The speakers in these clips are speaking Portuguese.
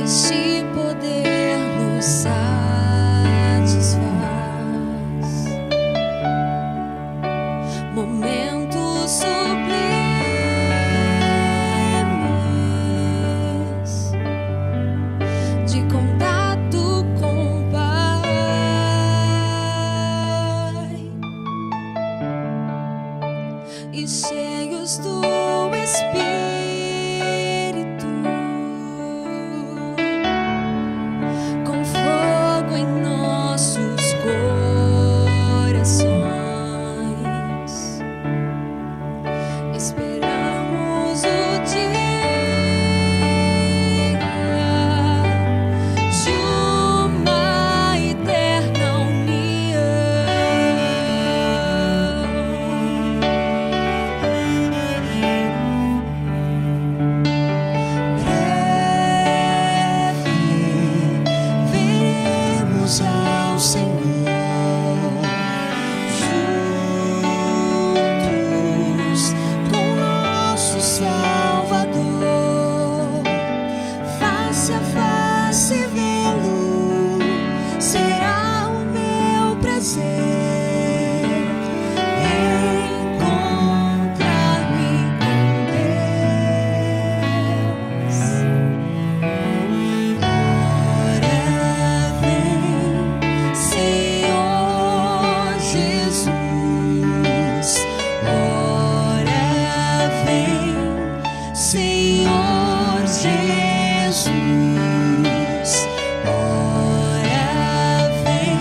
Este poder nos satisfaz. Momentos sublimes de contato com o Pai, e cheios do Espírito, com fogo em nossos corações, esperamos o dia de uma eterna Veremos ao Senhor juntos com nosso Salvador, face a face vê-lo será o meu prazer. Encontrar-me com Deus. Ora vem, Senhor Jesus. Ora vem, Senhor Jesus. Ora vem,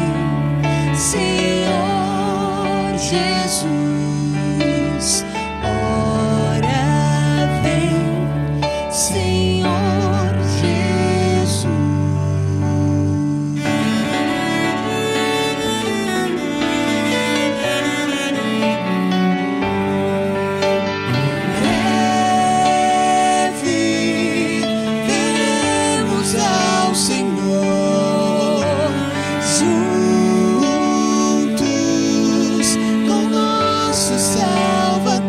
Senhor Jesus. Ora vem, Senhor Jesus. Breve veremos ao Senhor juntos com nosso Salvador,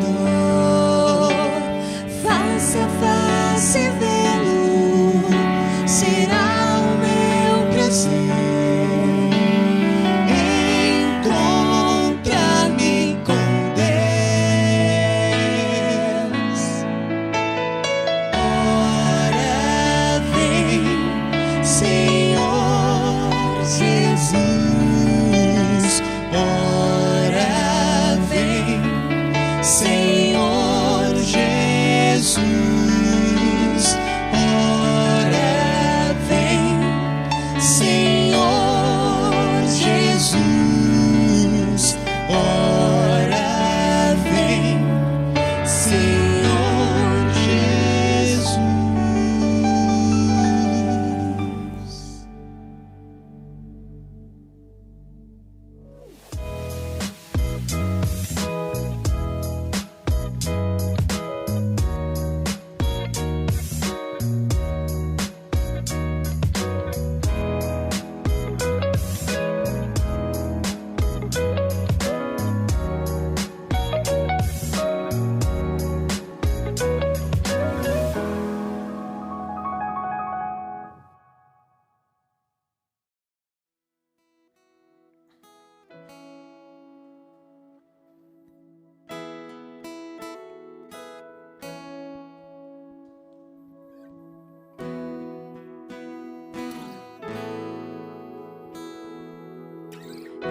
face a face vê-lo será o meu prazer. Encontrar-me com Deus. Ora vem, Senhor Jesus. Ora vem, Senhor Jesus. Ora vem, Senhor Jesus. Ora vem, Senhor Jesus.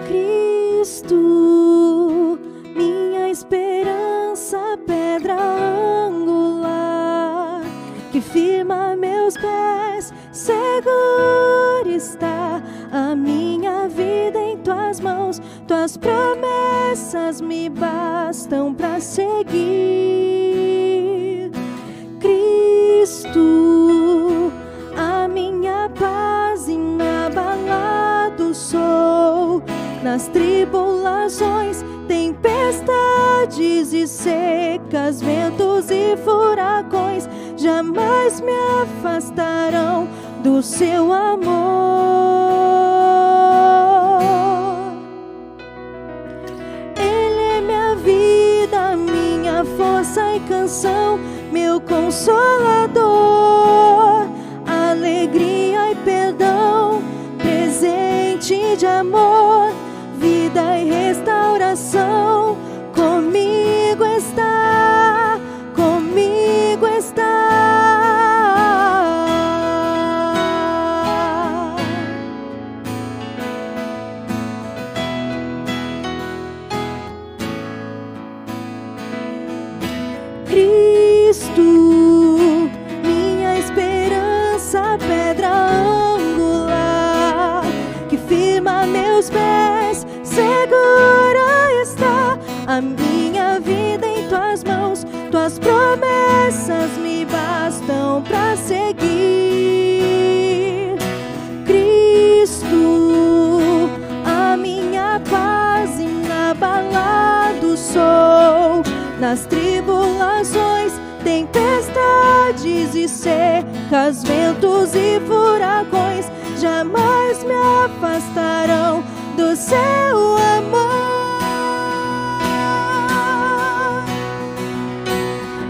Cristo, minha esperança, pedra angular, que firma meus pés, seguro está a minha vida em tuas mãos. Tuas promessas me bastam para seguir. Cristo, a minha paz, inabalado sou nas tribulações, tempestades e secas, ventos e furacões jamais me afastarão do seu amor. Ele é minha vida, minha força e canção, meu consolador, alegria presente de amor, vida e restauração. Comigo está, comigo está. Cristo, minha esperança, pedra angular, que firma meus pés, segura está a minha vida em tuas mãos. Tuas promessas me bastam para seguir. Cristo, a minha paz, inabalado sou nas tribulações, tempestades e secas, ventos e furacões jamais me afastarão do seu amor.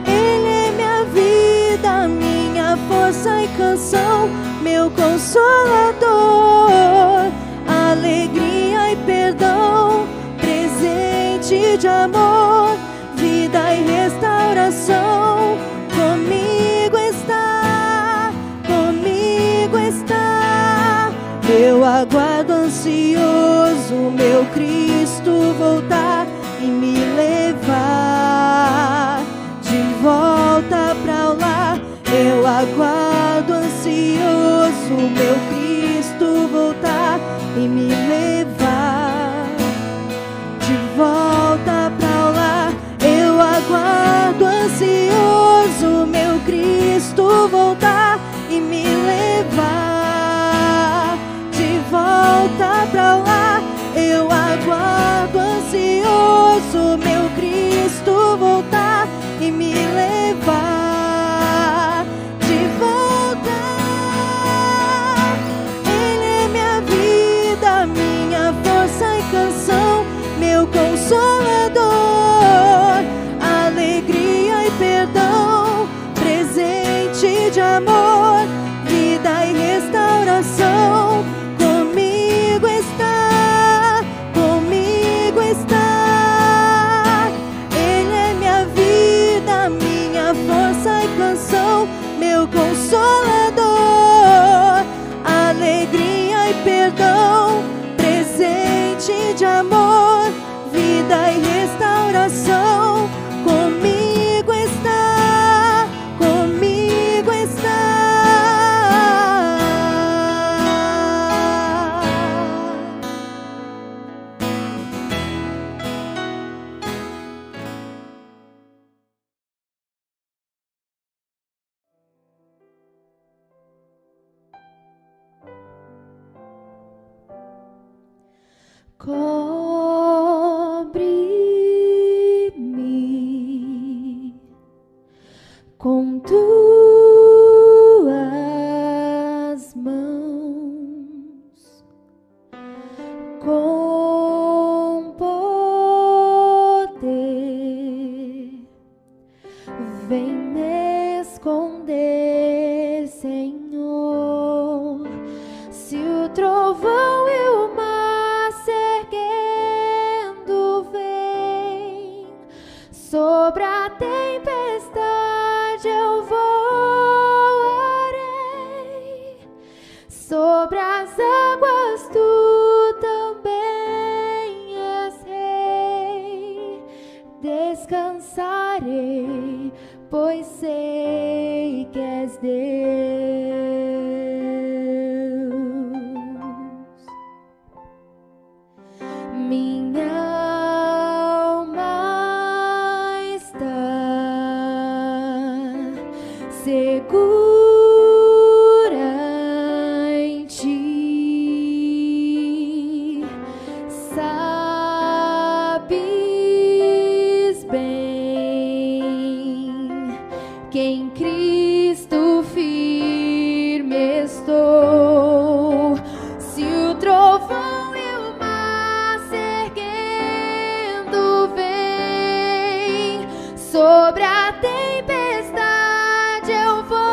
Ele é minha vida, minha força e canção, meu consolador, alegria e perdão, presente de amor, vida e restauração. Comigo está, comigo está. Eu aguardo ansioso meu Cristo voltar e me levar de volta pra lá. Eu aguardo ansioso meu Cristo voltar e me levar de volta pra lá. Eu aguardo ansioso meu Cristo voltar e me levar de volta pra lá. Eu aguardo ansioso meu Cristo voltar e me levar de volta. Ele é minha vida, minha força e canção, meu consolador, alegria e perdão, presente de amor, vida e restauração. Comigo está, comigo está. Ele é minha vida, minha força e canção, meu consolador, alegria e perdão, presente de amor, vida e restauração. Comigo está, comigo está. Cobre-me com tuas mãos, com poder, vem me esconder, Senhor. Se o trovão e o mar se erguendo vem, sobre a tempestade eu voarei, sobre as águas tu também és rei. Descansarei, pois sei que és Deus. Minha alma está segura em ti. Sabes bem que em Cristo firme estou. Se o trovão e o mar se erguendo vem, sobre a tempestade eu voarei,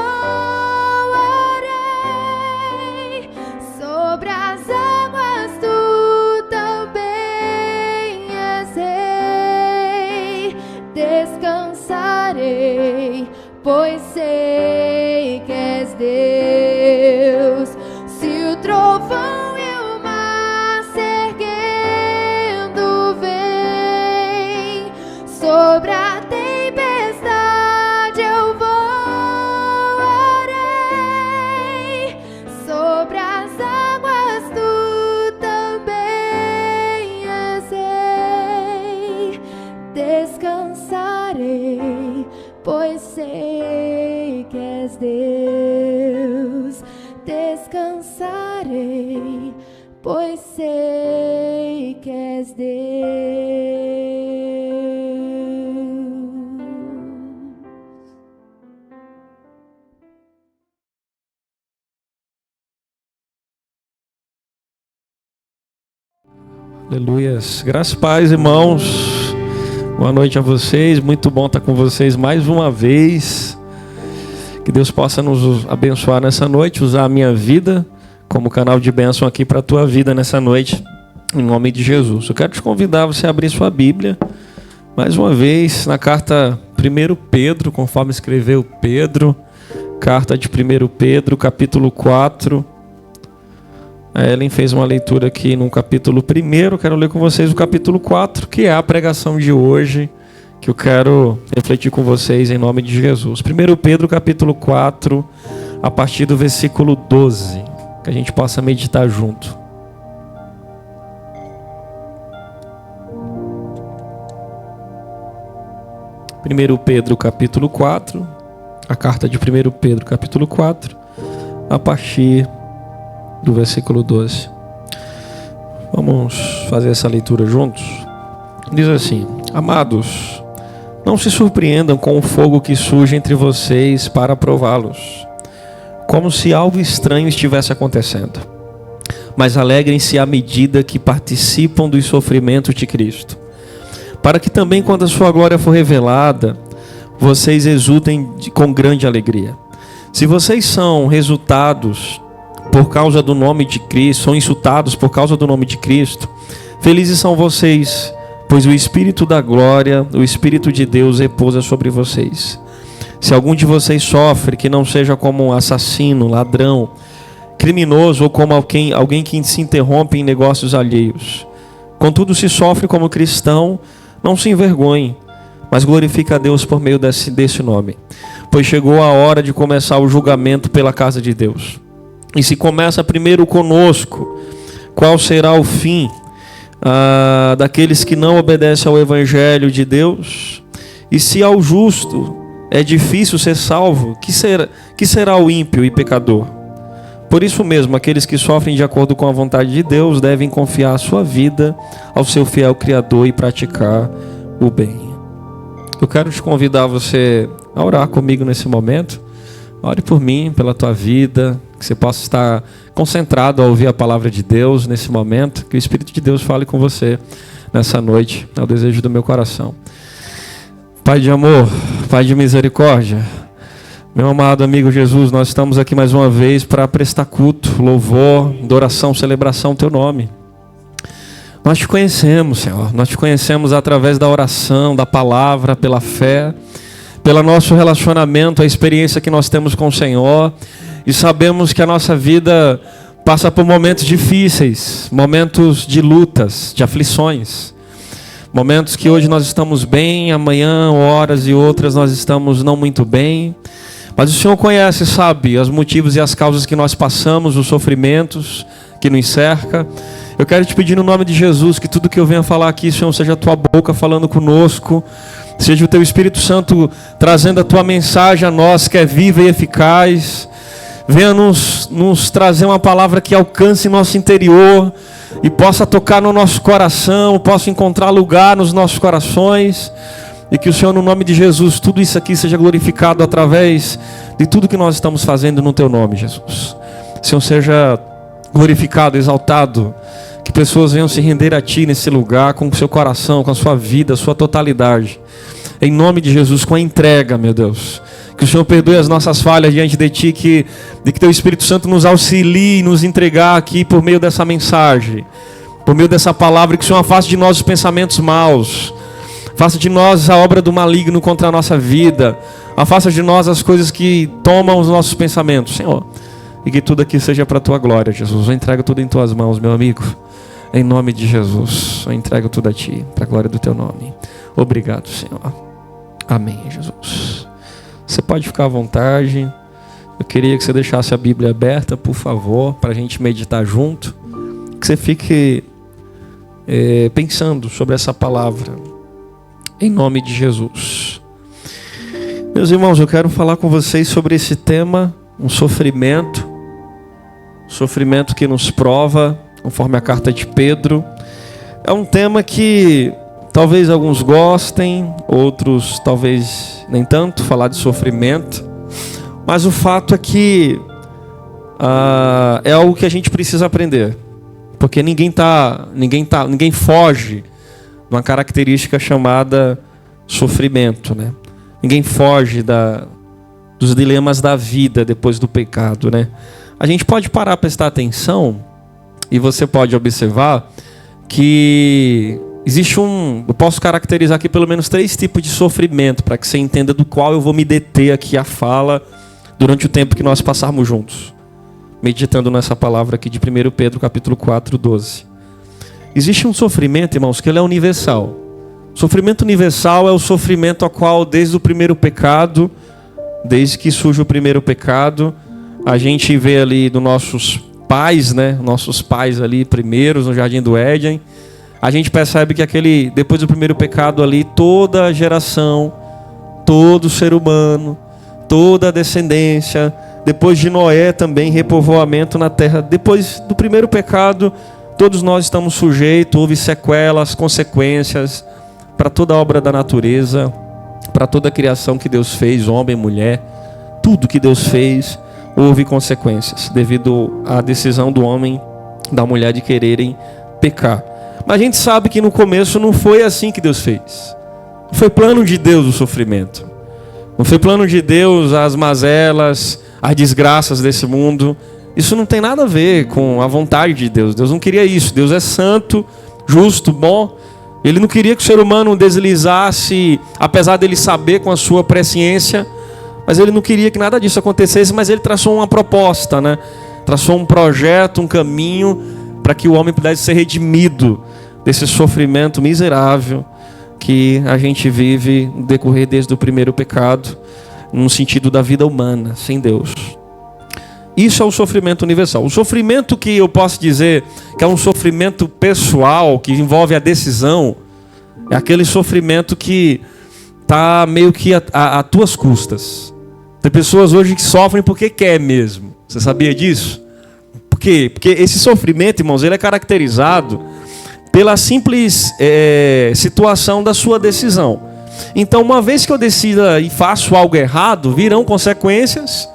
sobre as águas que és Deus. Descansarei, pois sei que és Deus. Aleluias. Graças e paz, irmãos. Boa noite a vocês. Muito bom estar com vocês mais uma vez. Que Deus possa nos abençoar nessa noite, usar a minha vida como canal de bênção aqui para a tua vida nessa noite, em nome de Jesus. Eu quero te convidar a você abrir sua Bíblia, mais uma vez, na carta 1 Pedro, conforme escreveu Pedro, carta de 1 Pedro, capítulo 4. A Ellen fez uma leitura aqui no capítulo 1. Quero ler com vocês o capítulo 4, que é a pregação de hoje, que eu quero refletir com vocês em nome de Jesus. 1 Pedro, capítulo 4, a partir do versículo 12, que a gente possa meditar junto. Primeiro Pedro, capítulo 4, a carta de 1 Pedro, capítulo 4, a partir do versículo 12. Vamos fazer essa leitura juntos? Diz assim: Amados, não se surpreendam com o fogo que surge entre vocês para prová-los, como se algo estranho estivesse acontecendo. Mas alegrem-se à medida que participam dos sofrimentos de Cristo, para que também, quando a sua glória for revelada, vocês exultem com grande alegria. Se vocês são resultados por causa do nome de Cristo, são insultados por causa do nome de Cristo, felizes são vocês, pois o Espírito da glória, o Espírito de Deus repousa sobre vocês. Se algum de vocês sofre, que não seja como um assassino, ladrão, criminoso ou como alguém que se interrompe em negócios alheios. Contudo, se sofre como cristão, não se envergonhe, mas glorifique a Deus por meio desse nome. Pois chegou a hora de começar o julgamento pela casa de Deus. E se começa primeiro conosco, qual será o fim daqueles que não obedecem ao Evangelho de Deus? E se ao justo é difícil ser salvo, que será o ímpio e pecador? Por isso mesmo, aqueles que sofrem de acordo com a vontade de Deus devem confiar a sua vida ao seu fiel Criador e praticar o bem. Eu quero te convidar você a orar comigo nesse momento. Ore por mim, pela tua vida, que você possa estar concentrado a ouvir a palavra de Deus nesse momento, que o Espírito de Deus fale com você nessa noite, é o desejo do meu coração. Pai de amor, Pai de misericórdia, meu amado amigo Jesus, nós estamos aqui mais uma vez para prestar culto, louvor, adoração, celebração ao teu nome. Nós te conhecemos, Senhor, nós te conhecemos através da oração, da palavra, pela fé, pelo nosso relacionamento, a experiência que nós temos com o Senhor, e sabemos que a nossa vida passa por momentos difíceis, momentos de lutas, de aflições, momentos que hoje nós estamos bem, amanhã, horas e outras nós estamos não muito bem, mas o Senhor conhece, sabe, os motivos e as causas que nós passamos, os sofrimentos que nos cerca. Eu quero te pedir no nome de Jesus que tudo que eu venha falar aqui, Senhor, seja a tua boca falando conosco, seja o teu Espírito Santo trazendo a tua mensagem a nós, que é viva e eficaz. Venha nos trazer uma palavra que alcance nosso interior e possa tocar no nosso coração, possa encontrar lugar nos nossos corações. E que o Senhor, no nome de Jesus, tudo isso aqui seja glorificado através de tudo que nós estamos fazendo no teu nome, Jesus. O Senhor seja glorificado, exaltado. Que pessoas venham se render a ti nesse lugar, com o seu coração, com a sua vida, a sua totalidade. Em nome de Jesus, com a entrega, meu Deus. Que o Senhor perdoe as nossas falhas diante de ti, que teu Espírito Santo nos auxilie e nos entregar aqui por meio dessa mensagem, por meio dessa palavra, que o Senhor afaste de nós os pensamentos maus, faça de nós a obra do maligno contra a nossa vida, afasta de nós as coisas que tomam os nossos pensamentos, Senhor, e que tudo aqui seja para a tua glória, Jesus. Eu entrego tudo em tuas mãos, meu amigo, em nome de Jesus. Eu entrego tudo a ti, para a glória do teu nome. Obrigado, Senhor. Amém, Jesus. Você pode ficar à vontade. Eu queria que você deixasse a Bíblia aberta, por favor, para a gente meditar junto. Que você fique pensando sobre essa palavra, em nome de Jesus. Meus irmãos, eu quero falar com vocês sobre esse tema, um sofrimento que nos prova, conforme a carta de Pedro. É um tema que talvez alguns gostem, outros talvez nem tanto, falar de sofrimento. Mas o fato é que é algo que a gente precisa aprender, porque ninguém foge de uma característica chamada sofrimento, né? Ninguém foge dos dilemas da vida depois do pecado, né? A gente pode parar para prestar atenção e você pode observar que existe eu posso caracterizar aqui pelo menos 3 tipos de sofrimento para que você entenda do qual eu vou me deter aqui a fala durante o tempo que nós passarmos juntos, meditando nessa palavra aqui de 1 Pedro capítulo 4, 12. Existe um sofrimento, irmãos, que ele é universal. O sofrimento universal é o sofrimento a qual desde o primeiro pecado, desde que surge o primeiro pecado, a gente vê ali dos nossos pais, né? Nossos pais ali primeiros no Jardim do Éden. A gente percebe que depois do primeiro pecado ali, toda a geração, todo ser humano, toda a descendência, depois de Noé também, repovoamento na terra. Depois do primeiro pecado, todos nós estamos sujeitos, houve sequelas, consequências para toda a obra da natureza, para toda a criação que Deus fez, homem, mulher, tudo que Deus fez, houve consequências, devido à decisão do homem, da mulher de quererem pecar. Mas a gente sabe que no começo não foi assim que Deus fez. Não foi plano de Deus o sofrimento. Não foi plano de Deus as mazelas, as desgraças desse mundo. Isso não tem nada a ver com a vontade de Deus. Deus não queria isso. Deus é santo, justo, bom. Ele não queria que o ser humano deslizasse, apesar dele saber com a sua presciência, mas ele não queria que nada disso acontecesse, mas ele traçou uma proposta, né? Traçou um projeto, um caminho para que o homem pudesse ser redimido desse sofrimento miserável que a gente vive no decorrer desde o primeiro pecado, no sentido da vida humana, sem Deus. Isso é o sofrimento universal. O sofrimento que eu posso dizer que é um sofrimento pessoal, que envolve a decisão, é aquele sofrimento que está meio que a tuas custas. Tem pessoas hoje que sofrem porque quer mesmo. Você sabia disso? Por quê? Porque esse sofrimento, irmãos, ele é caracterizado pela simples situação da sua decisão. Então, uma vez que eu decida e faço algo errado, virão consequências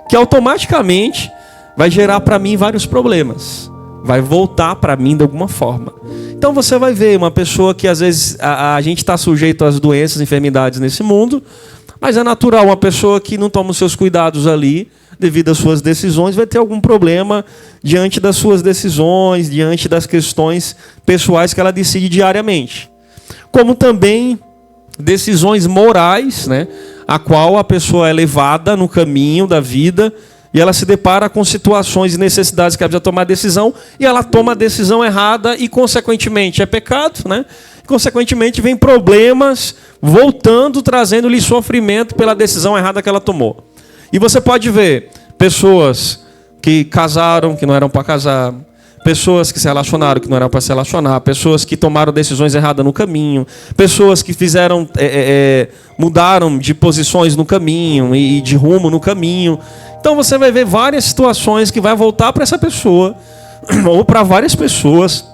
que automaticamente vai gerar para mim vários problemas. Vai voltar para mim de alguma forma. Então você vai ver uma pessoa que às vezes a gente está sujeito às doenças, enfermidades nesse mundo, mas é natural, uma pessoa que não toma os seus cuidados ali, devido às suas decisões, vai ter algum problema diante das suas decisões, diante das questões pessoais que ela decide diariamente. Como também decisões morais, né, a qual a pessoa é levada no caminho da vida e ela se depara com situações e necessidades que ela precisa tomar decisão e ela toma a decisão errada e consequentemente é pecado, né? Consequentemente vem problemas voltando, trazendo-lhe sofrimento pela decisão errada que ela tomou. E você pode ver pessoas que casaram, que não eram para casar, pessoas que se relacionaram, que não eram para se relacionar, pessoas que tomaram decisões erradas no caminho, pessoas que mudaram de posições no caminho e de rumo no caminho. Então você vai ver várias situações que vai voltar para essa pessoa, ou para várias pessoas,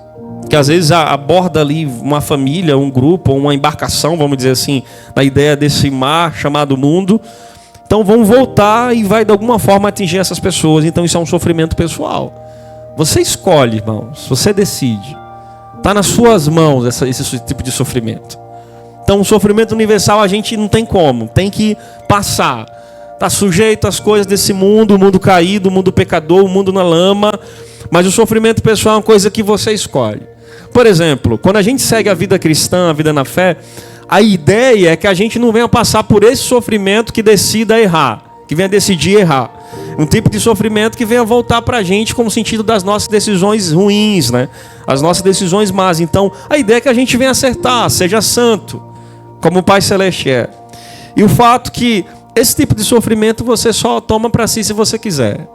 que às vezes aborda ali uma família, um grupo, uma embarcação, vamos dizer assim, na ideia desse mar chamado mundo. Então vão voltar e vai de alguma forma atingir essas pessoas. Então isso é um sofrimento pessoal. Você escolhe, irmãos, você decide. Está nas suas mãos esse tipo de sofrimento. Então o sofrimento universal a gente não tem como, tem que passar. Está sujeito às coisas desse mundo, o mundo caído, o mundo pecador, o mundo na lama. Mas o sofrimento pessoal é uma coisa que você escolhe. Por exemplo, quando a gente segue a vida cristã, a vida na fé, a ideia é que a gente não venha passar por esse sofrimento que decida errar, que venha decidir errar. Um tipo de sofrimento que venha voltar para a gente como sentido das nossas decisões ruins, né? As nossas decisões más. Então, a ideia é que a gente venha acertar, seja santo, como o Pai Celeste é. E o fato que esse tipo de sofrimento você só toma para si se você quiser.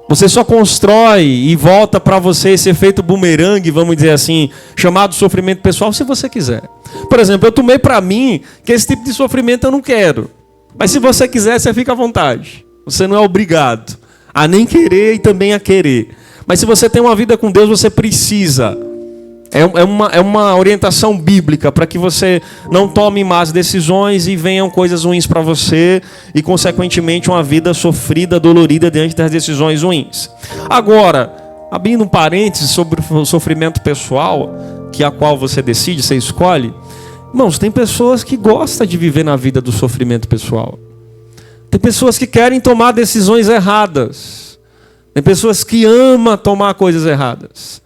Você só constrói e volta para você esse efeito bumerangue, vamos dizer assim, chamado sofrimento pessoal, se você quiser. Por exemplo, eu tomei para mim que esse tipo de sofrimento eu não quero. Mas se você quiser, você fica à vontade. Você não é obrigado a nem querer e também a querer. Mas se você tem uma vida com Deus, você precisa. É uma orientação bíblica para que você não tome más decisões e venham coisas ruins para você e, consequentemente, uma vida sofrida, dolorida diante das decisões ruins. Agora, abrindo um parênteses sobre o sofrimento pessoal, que é a qual você decide, você escolhe. Irmãos, tem pessoas que gostam de viver na vida do sofrimento pessoal. Tem pessoas que querem tomar decisões erradas. Tem pessoas que amam tomar coisas erradas.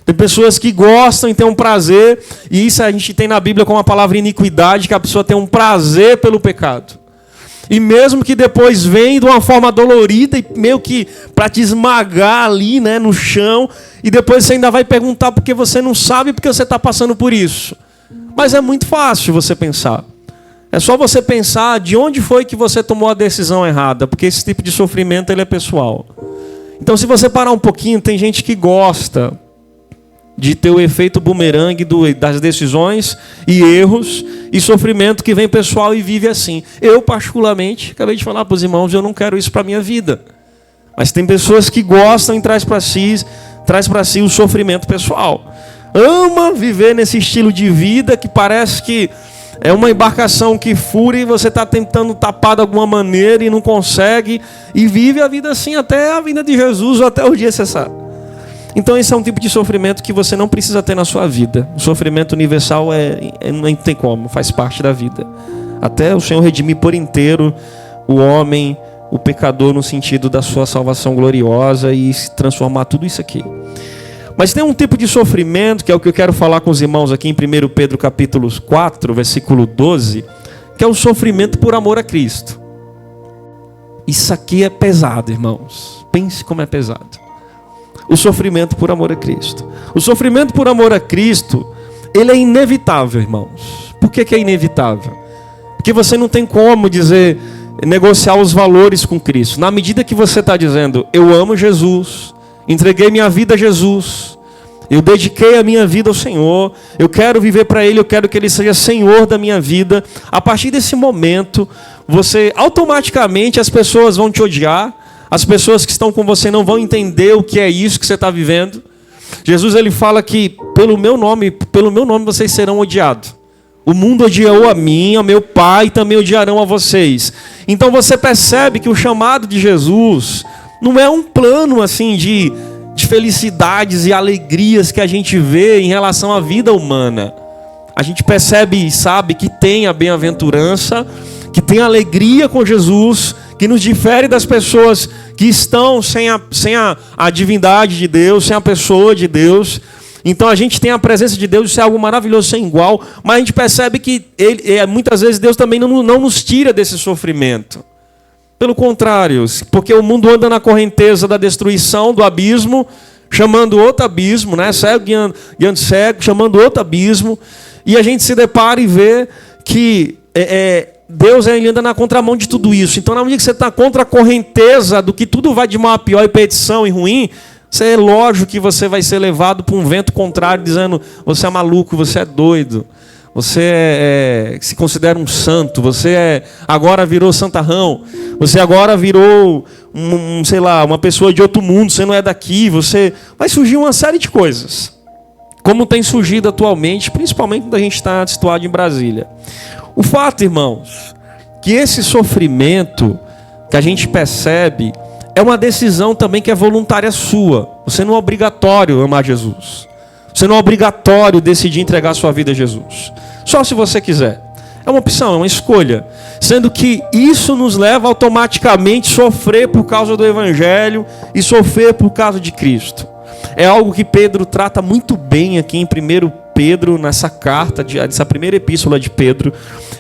Tem pessoas que gostam e têm um prazer, e isso a gente tem na Bíblia como a palavra iniquidade, que a pessoa tem um prazer pelo pecado. E mesmo que depois venha de uma forma dolorida e meio que para te esmagar ali, né, no chão, e depois você ainda vai perguntar porque você não sabe porque você está passando por isso. Mas é muito fácil você pensar. É só você pensar de onde foi que você tomou a decisão errada, porque esse tipo de sofrimento ele é pessoal. Então, se você parar um pouquinho, tem gente que gosta de ter o efeito bumerangue das decisões e erros e sofrimento que vem pessoal e vive assim. Eu, particularmente, acabei de falar para os irmãos, eu não quero isso para a minha vida. Mas tem pessoas que gostam e traz para si o sofrimento pessoal. Ama viver nesse estilo de vida que parece que é uma embarcação que fura e você está tentando tapar de alguma maneira e não consegue. E vive a vida assim até a vinda de Jesus ou até o dia cessar. Então esse é um tipo de sofrimento que você não precisa ter na sua vida. O sofrimento universal não tem como, faz parte da vida. Até o Senhor redimir por inteiro o homem, o pecador, no sentido da sua salvação gloriosa e se transformar tudo isso aqui. Mas tem um tipo de sofrimento, que é o que eu quero falar com os irmãos aqui em 1 Pedro capítulo 4, versículo 12, que é o sofrimento por amor a Cristo. Isso aqui é pesado, irmãos. Pense como é pesado. O sofrimento por amor a Cristo. O sofrimento por amor a Cristo, ele é inevitável, irmãos. Por que é inevitável? Porque você não tem como negociar os valores com Cristo. Na medida que você está dizendo, eu amo Jesus, entreguei minha vida a Jesus, eu dediquei a minha vida ao Senhor, eu quero viver para Ele, eu quero que Ele seja Senhor da minha vida. A partir desse momento, você automaticamente, as pessoas vão te odiar, as pessoas que estão com você não vão entender o que é isso que você está vivendo. Jesus ele fala que pelo meu nome vocês serão odiados. O mundo odiou a mim, a meu Pai, também odiarão a vocês. Então você percebe que o chamado de Jesus não é um plano assim de felicidades e alegrias que a gente vê em relação à vida humana. A gente percebe e sabe que tem a bem-aventurança, que tem alegria com Jesus, que nos difere das pessoas que estão sem a divindade de Deus, sem a pessoa de Deus. Então a gente tem a presença de Deus, isso é algo maravilhoso, sem igual, mas a gente percebe que muitas vezes Deus também não nos tira desse sofrimento. Pelo contrário, porque o mundo anda na correnteza da destruição, do abismo, chamando outro abismo, né? Cego guiando cego, chamando outro abismo, e a gente se depara e vê que Deus ele anda na contramão de tudo isso. Então, na medida que você está contra a correnteza do que tudo vai de mal a pior e perdição e ruim, é lógico que você vai ser levado por um vento contrário, dizendo, você é maluco, você é doido, você se considera um santo, você agora virou santarrão, você agora virou uma pessoa de outro mundo, você não é daqui, vai surgir uma série de coisas, como tem surgido atualmente, principalmente quando a gente está situado em Brasília. O fato, irmãos, que esse sofrimento que a gente percebe é uma decisão também que é voluntária sua. Você não é obrigatório amar Jesus. Você não é obrigatório decidir entregar sua vida a Jesus. Só se você quiser. É uma opção, é uma escolha. Sendo que isso nos leva automaticamente a sofrer por causa do Evangelho e sofrer por causa de Cristo. É algo que Pedro trata muito bem aqui em 1 Pedro, nessa carta, essa primeira epístola de Pedro.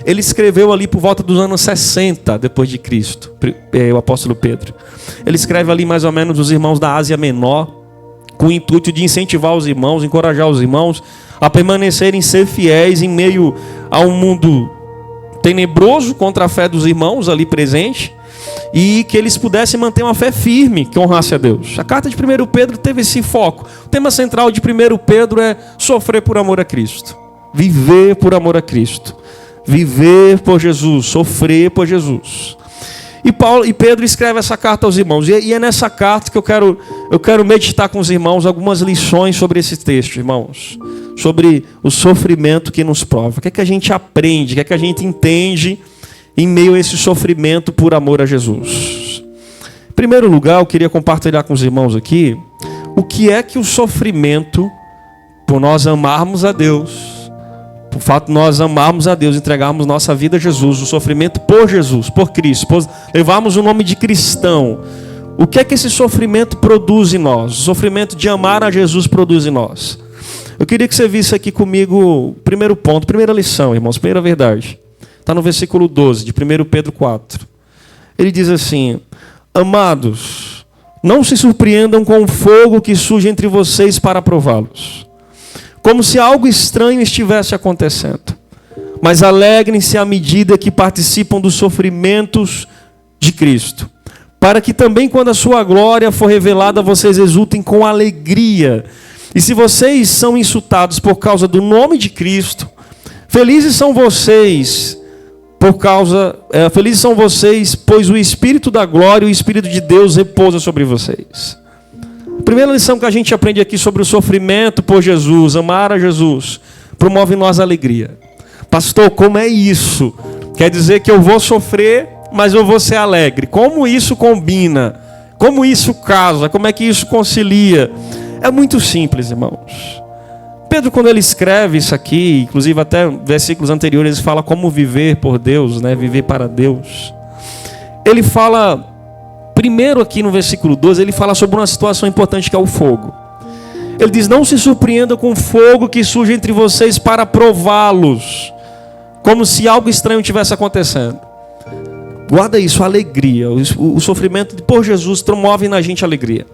Ele escreveu ali por volta dos anos 60 depois de Cristo, o apóstolo Pedro. Ele escreve ali mais ou menos os irmãos da Ásia Menor, com o intuito de incentivar os irmãos, encorajar os irmãos a permanecerem, ser fiéis em meio a um mundo tenebroso contra a fé dos irmãos ali presente, e que eles pudessem manter uma fé firme que honrasse a Deus. A carta de 1 Pedro teve esse foco. O tema central de 1 Pedro é sofrer por amor a Cristo, viver por amor a Cristo, Viver por Jesus, sofrer por Jesus. E Pedro escreve essa carta aos irmãos. E é nessa carta que eu quero meditar com os irmãos algumas lições sobre esse texto, irmãos. Sobre o sofrimento que nos prova. O que é que a gente aprende, o que é que a gente entende em meio a esse sofrimento por amor a Jesus. Em primeiro lugar, eu queria compartilhar com os irmãos aqui o que é que o sofrimento, por nós amarmos a Deus, por fato de nós amarmos a Deus, entregarmos nossa vida a Jesus, o sofrimento por Jesus, por Cristo, levarmos o nome de cristão. O que é que esse sofrimento produz em nós? O sofrimento de amar a Jesus produz em nós. Eu queria que você visse aqui comigo o primeiro ponto, primeira lição, irmãos, primeira verdade. Está no versículo 12 de 1 Pedro 4. Ele diz assim: amados, não se surpreendam com o fogo que surge entre vocês para prová-los, como se algo estranho estivesse acontecendo. Mas alegrem-se à medida que participam dos sofrimentos de Cristo, para que também, quando a sua glória for revelada, vocês exultem com alegria. E se vocês são insultados por causa do nome de Cristo, felizes são vocês, pois o Espírito da glória e o Espírito de Deus repousa sobre vocês. A primeira lição que a gente aprende aqui sobre o sofrimento por Jesus, amar a Jesus, promove em nós alegria. Pastor, como é isso? Quer dizer que eu vou sofrer, mas eu vou ser alegre. Como isso combina? Como isso casa? Como é que isso concilia? É muito simples, irmãos. Pedro, quando ele escreve isso aqui, inclusive até versículos anteriores, ele fala como viver por Deus, né? Viver para Deus. Ele fala, primeiro aqui no versículo 12, ele fala sobre uma situação importante que é o fogo. Ele diz: não se surpreenda com o fogo que surge entre vocês para prová-los, como se algo estranho estivesse acontecendo. Guarda isso, alegria. O sofrimento por Jesus promove na gente alegria.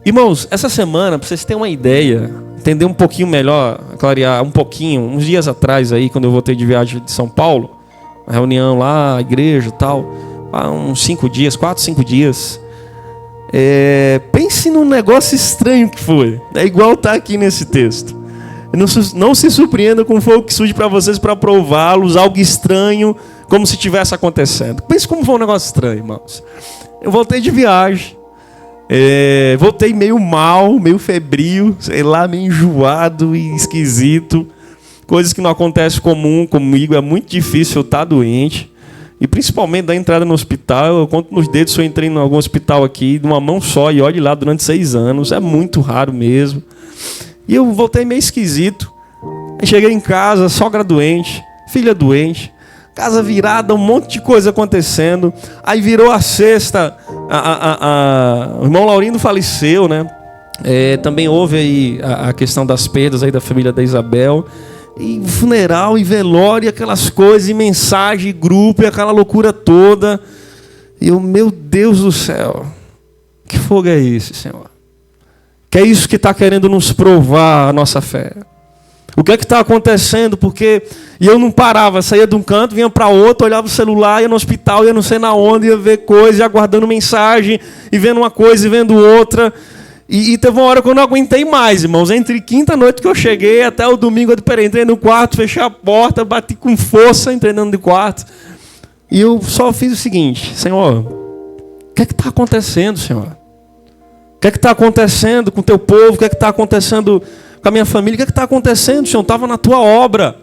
Irmãos, essa semana, para vocês terem uma ideia, entender um pouquinho melhor, clarear um pouquinho, uns dias atrás aí, quando eu voltei de viagem de São Paulo, uma reunião lá, a igreja e tal, há uns 5 dias, 4, 5 dias. Pense num negócio estranho que foi. É igual está aqui nesse texto. Não se surpreenda com o fogo que surge para vocês para prová-los, algo estranho, como se estivesse acontecendo. Pense como foi um negócio estranho, irmãos. Eu voltei de viagem. Voltei meio mal, meio febril, sei lá, meio enjoado e esquisito. Coisas que não acontecem comigo, é muito difícil eu estar doente. E principalmente da entrada no hospital, eu conto nos dedos se eu entrei em algum hospital aqui, de uma mão só, e olhe lá durante 6 anos, é muito raro mesmo. E eu voltei meio esquisito. Aí cheguei em casa, sogra doente, filha doente, casa virada, um monte de coisa acontecendo. Aí virou a sexta, o irmão Laurindo faleceu, né? Também houve aí a questão das perdas aí da família da Isabel. E funeral, e velório, aquelas coisas, e mensagem, e grupo, e aquela loucura toda. E eu, meu Deus do céu, que fogo é esse, Senhor? Que é isso que está querendo nos provar a nossa fé? O que é que está acontecendo? Porque eu não parava, saía de um canto, vinha para outro, olhava o celular, ia no hospital, ia não sei na onde, ia ver coisa, ia aguardando mensagem, e vendo uma coisa e vendo outra. E teve uma hora que eu não aguentei mais, irmãos. Entre quinta noite que eu cheguei até o domingo, eu entrei no quarto, fechei a porta, bati com força, entrei dentro do quarto. E eu só fiz o seguinte: Senhor, o que é que está acontecendo, Senhor? O que é que está acontecendo com o teu povo? O que é que está acontecendo com a minha família? O que é que está acontecendo, Senhor? Eu estava na tua obra.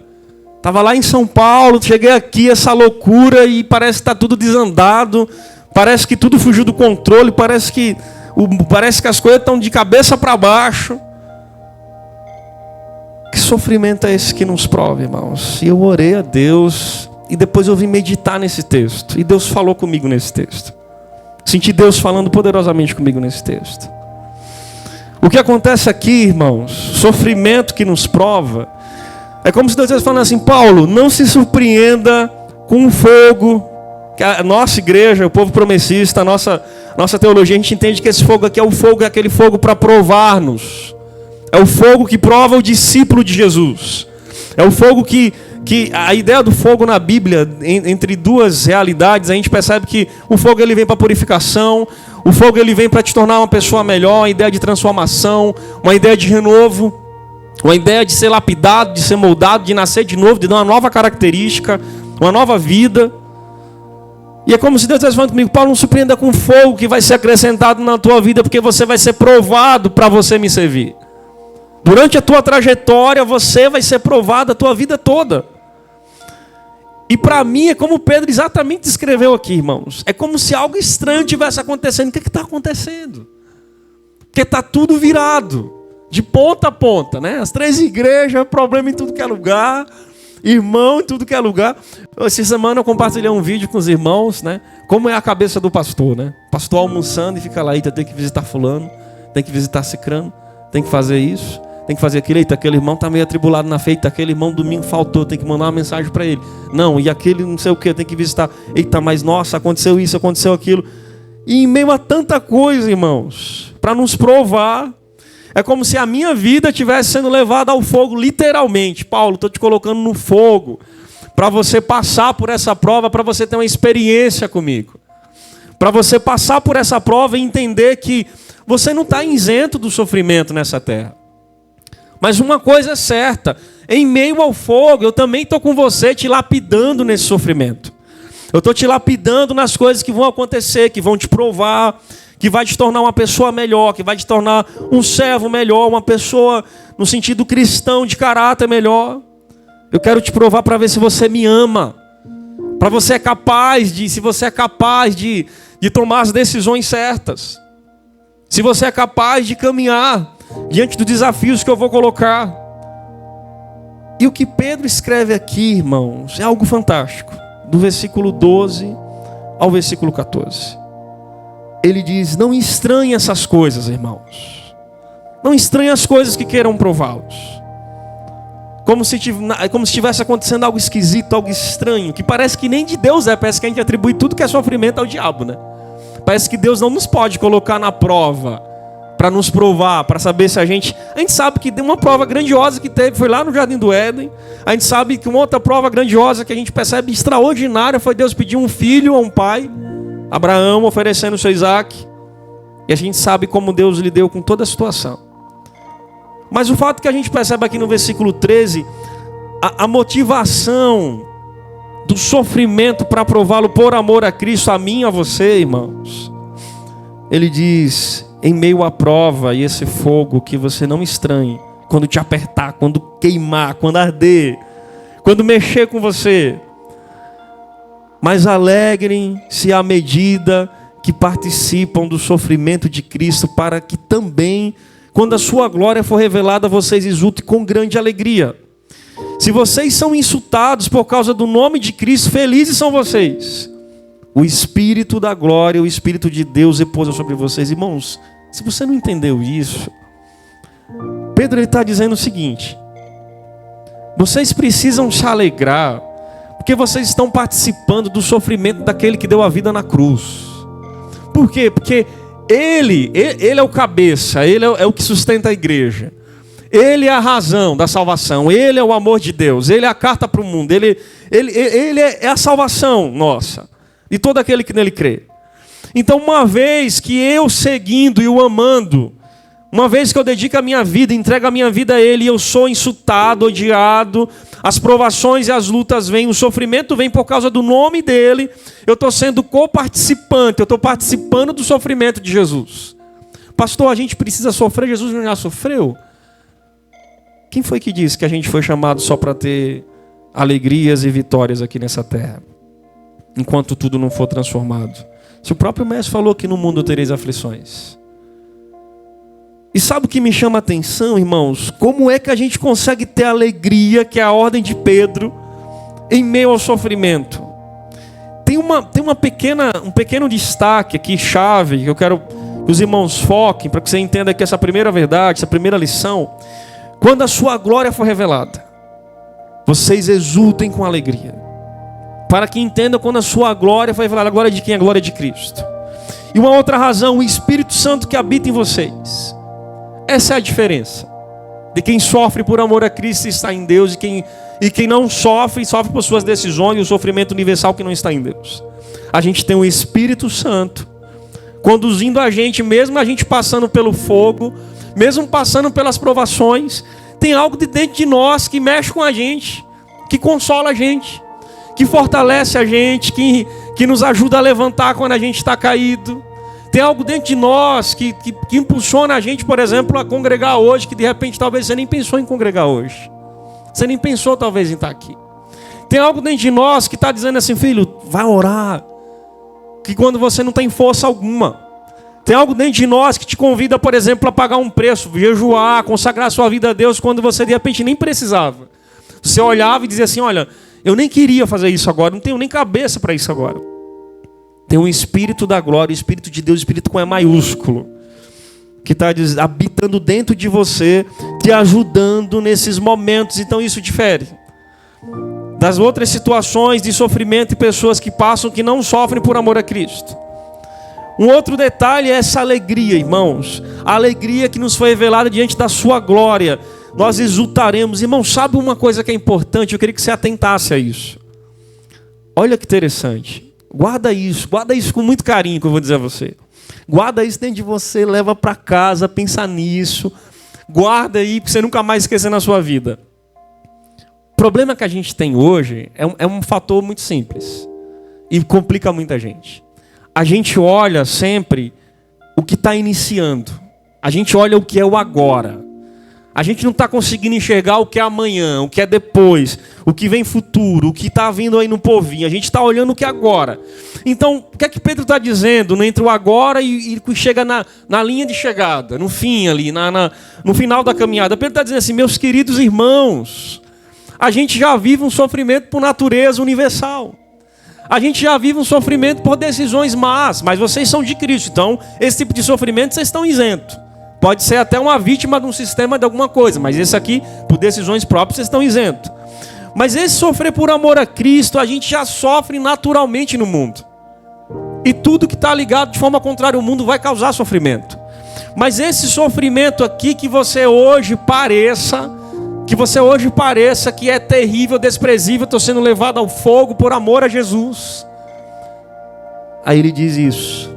Estava lá em São Paulo, cheguei aqui, essa loucura, e parece que está tudo desandado. Parece que tudo fugiu do controle, parece que as coisas estão de cabeça para baixo. Que sofrimento é esse que nos prova, irmãos? E eu orei a Deus, e depois eu vim meditar nesse texto. E Deus falou comigo nesse texto. Senti Deus falando poderosamente comigo nesse texto. O que acontece aqui, irmãos, sofrimento que nos prova, é como se Deus estivesse falando assim: Paulo, não se surpreenda com o fogo. Que a nossa igreja, o povo promessista, a nossa teologia, a gente entende que esse fogo aqui é aquele fogo para provar-nos. É o fogo que prova o discípulo de Jesus. É o fogo que a ideia do fogo na Bíblia, entre duas realidades, a gente percebe que o fogo ele vem para purificação, o fogo ele vem para te tornar uma pessoa melhor, uma ideia de transformação, uma ideia de renovo. Uma ideia de ser lapidado, de ser moldado, de nascer de novo, de dar uma nova característica, uma nova vida. E é como se Deus estivesse falando comigo: Paulo, não surpreenda com fogo que vai ser acrescentado na tua vida, porque você vai ser provado para você me servir. Durante a tua trajetória, você vai ser provado a tua vida toda. E para mim é como Pedro exatamente descreveu aqui, irmãos. É como se algo estranho tivesse acontecendo. O que está acontecendo? Porque está tudo virado, de ponta a ponta, né? As 3 igrejas, problema em tudo que é lugar, irmão em tudo que é lugar. Essa semana eu compartilhei um vídeo com os irmãos, né? Como é a cabeça do pastor, né? Pastor almoçando e fica lá: eita, tem que visitar fulano, tem que visitar cicrano, tem que fazer isso, tem que fazer aquilo. Eita, aquele irmão está meio atribulado na fé. Eita, aquele irmão domingo faltou, tem que mandar uma mensagem para ele. Não, e aquele não sei o que, tem que visitar. Eita, mas nossa, aconteceu isso, aconteceu aquilo. E em meio a tanta coisa, irmãos, para nos provar, é como se a minha vida estivesse sendo levada ao fogo, literalmente. Paulo, estou te colocando no fogo, para você passar por essa prova, para você ter uma experiência comigo. Para você passar por essa prova e entender que você não está isento do sofrimento nessa terra. Mas uma coisa é certa: em meio ao fogo, eu também estou com você, te lapidando nesse sofrimento. Eu estou te lapidando nas coisas que vão acontecer, que vão te provar, que vai te tornar uma pessoa melhor, que vai te tornar um servo melhor, uma pessoa no sentido cristão, de caráter melhor. Eu quero te provar para ver se você me ama, para você é capaz de, se você é capaz de tomar as decisões certas, se você é capaz de caminhar diante dos desafios que eu vou colocar. E o que Pedro escreve aqui, irmãos, é algo fantástico. Do versículo 12 ao versículo 14. Ele diz: não estranhe essas coisas, irmãos. Não estranhe as coisas que queiram prová-los. Como se estivesse acontecendo algo esquisito, algo estranho, que parece que nem de Deus é. Parece que a gente atribui tudo que é sofrimento ao diabo, né? Parece que Deus não nos pode colocar na prova para nos provar, para saber se a gente sabe que uma prova grandiosa que teve foi lá no Jardim do Éden. A gente sabe que uma outra prova grandiosa que a gente percebe extraordinária foi Deus pedir um filho a um pai, Abraão, oferecendo o seu Isaac. E a gente sabe como Deus lidou com toda a situação. Mas o fato que a gente percebe aqui no versículo 13, a motivação do sofrimento para prová-lo por amor a Cristo, a mim e a você, irmãos. Ele diz: em meio à prova e esse fogo, que você não estranhe quando te apertar, quando queimar, quando arder, quando mexer com você. Mas alegrem-se à medida que participam do sofrimento de Cristo, para que também, quando a sua glória for revelada, vocês exultem com grande alegria. Se vocês são insultados por causa do nome de Cristo, felizes são vocês. O Espírito da glória, o Espírito de Deus repousa sobre vocês. Irmãos, se você não entendeu isso, Pedro está dizendo o seguinte: vocês precisam se alegrar, porque vocês estão participando do sofrimento daquele que deu a vida na cruz. Por quê? Porque Ele é o cabeça, Ele é o que sustenta a igreja. Ele é a razão da salvação, Ele é o amor de Deus, Ele é a carta para o mundo, Ele é a salvação nossa, de todo aquele que nele crê. Então, uma vez que eu seguindo e o amando, uma vez que eu dedico a minha vida, entrego a minha vida a Ele, e eu sou insultado, odiado, as provações e as lutas vêm, o sofrimento vem por causa do nome dEle, eu estou sendo coparticipante, eu estou participando do sofrimento de Jesus. Pastor, a gente precisa sofrer, Jesus não já sofreu? Quem foi que disse que a gente foi chamado só para ter alegrias e vitórias aqui nessa terra, enquanto tudo não for transformado? Se o próprio Mestre falou que no mundo tereis aflições. E sabe o que me chama a atenção, irmãos? Como é que a gente consegue ter alegria, que é a ordem de Pedro, em meio ao sofrimento? Tem um pequeno destaque aqui, chave, que eu quero que os irmãos foquem, para que você entenda que essa primeira verdade, essa primeira lição: quando a sua glória for revelada, vocês exultem com alegria. Para que entendam, quando a sua glória for revelada, a glória de quem? A glória de Cristo. E uma outra razão: o Espírito Santo que habita em vocês. Essa é a diferença de quem sofre por amor a Cristo e está em Deus, e quem não sofre por suas decisões e o sofrimento universal que não está em Deus. A gente tem o Espírito Santo conduzindo a gente, mesmo a gente passando pelo fogo, mesmo passando pelas provações, tem algo de dentro de nós que mexe com a gente, que consola a gente, que fortalece a gente, que nos ajuda a levantar quando a gente está caído. Tem algo dentro de nós que impulsiona a gente, por exemplo, a congregar hoje, que de repente talvez você nem pensou em congregar hoje. Você nem pensou talvez em estar aqui. Tem algo dentro de nós que está dizendo assim, filho, vai orar. Que quando você não tem força alguma. Tem algo dentro de nós que te convida, por exemplo, a pagar um preço, jejuar, consagrar sua vida a Deus, quando você de repente nem precisava. Você olhava e dizia assim, olha, eu nem queria fazer isso agora, não tenho nem cabeça para isso agora. Tem um Espírito da glória, o Espírito de Deus, o Espírito com E maiúsculo, que está habitando dentro de você, te ajudando nesses momentos. Então isso difere das outras situações de sofrimento e pessoas que passam que não sofrem por amor a Cristo. Um outro detalhe é essa alegria, irmãos. A alegria que nos foi revelada diante da sua glória. Nós exultaremos. Irmãos, sabe uma coisa que é importante? Eu queria que você atentasse a isso. Olha que interessante. Guarda isso com muito carinho que eu vou dizer a você. Guarda isso dentro de você, leva para casa, pensa nisso. Guarda aí, para você nunca mais esquecer na sua vida. O problema que a gente tem hoje é um fator muito simples. E complica muita gente. A gente olha sempre o que está iniciando. A gente olha o que é o agora. A gente não está conseguindo enxergar o que é amanhã, o que é depois, o que vem futuro, o que está vindo aí no povinho. A gente está olhando o que é agora. Então, o que é que Pedro está dizendo entre o agora e chega na linha de chegada, no fim ali, no final da caminhada? Pedro está dizendo assim, meus queridos irmãos, a gente já vive um sofrimento por natureza universal. A gente já vive um sofrimento por decisões más, mas vocês são de Cristo, então esse tipo de sofrimento vocês estão isentos. Pode ser até uma vítima de um sistema de alguma coisa, mas esse aqui, por decisões próprias, vocês estão isentos. Mas esse sofrer por amor a Cristo, a gente já sofre naturalmente no mundo. E tudo que está ligado de forma contrária ao mundo vai causar sofrimento. Mas esse sofrimento aqui que você hoje pareça que é terrível, desprezível, estou sendo levado ao fogo por amor a Jesus. Aí ele diz isso.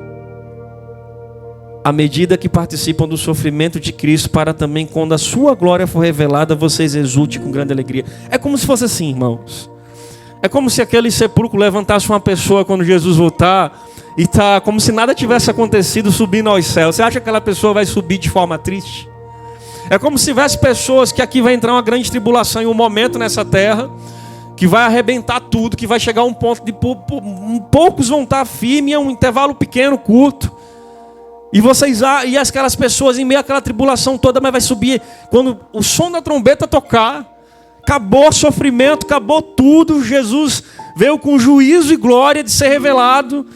À medida que participam do sofrimento de Cristo, para também, quando a sua glória for revelada, vocês exultem com grande alegria. É como se fosse assim, irmãos. É como se aquele sepulcro levantasse uma pessoa quando Jesus voltar, e tá como se nada tivesse acontecido, subindo aos céus. Você acha que aquela pessoa vai subir de forma triste? É como se tivesse pessoas que aqui vai entrar uma grande tribulação em um momento nessa terra, que vai arrebentar tudo, que vai chegar a um ponto de poucos vão estar firmes, é um intervalo pequeno, curto. E aquelas pessoas em meio àquela tribulação toda, mas vai subir, quando o som da trombeta tocar, acabou o sofrimento, acabou tudo, Jesus veio com juízo e glória de ser revelado.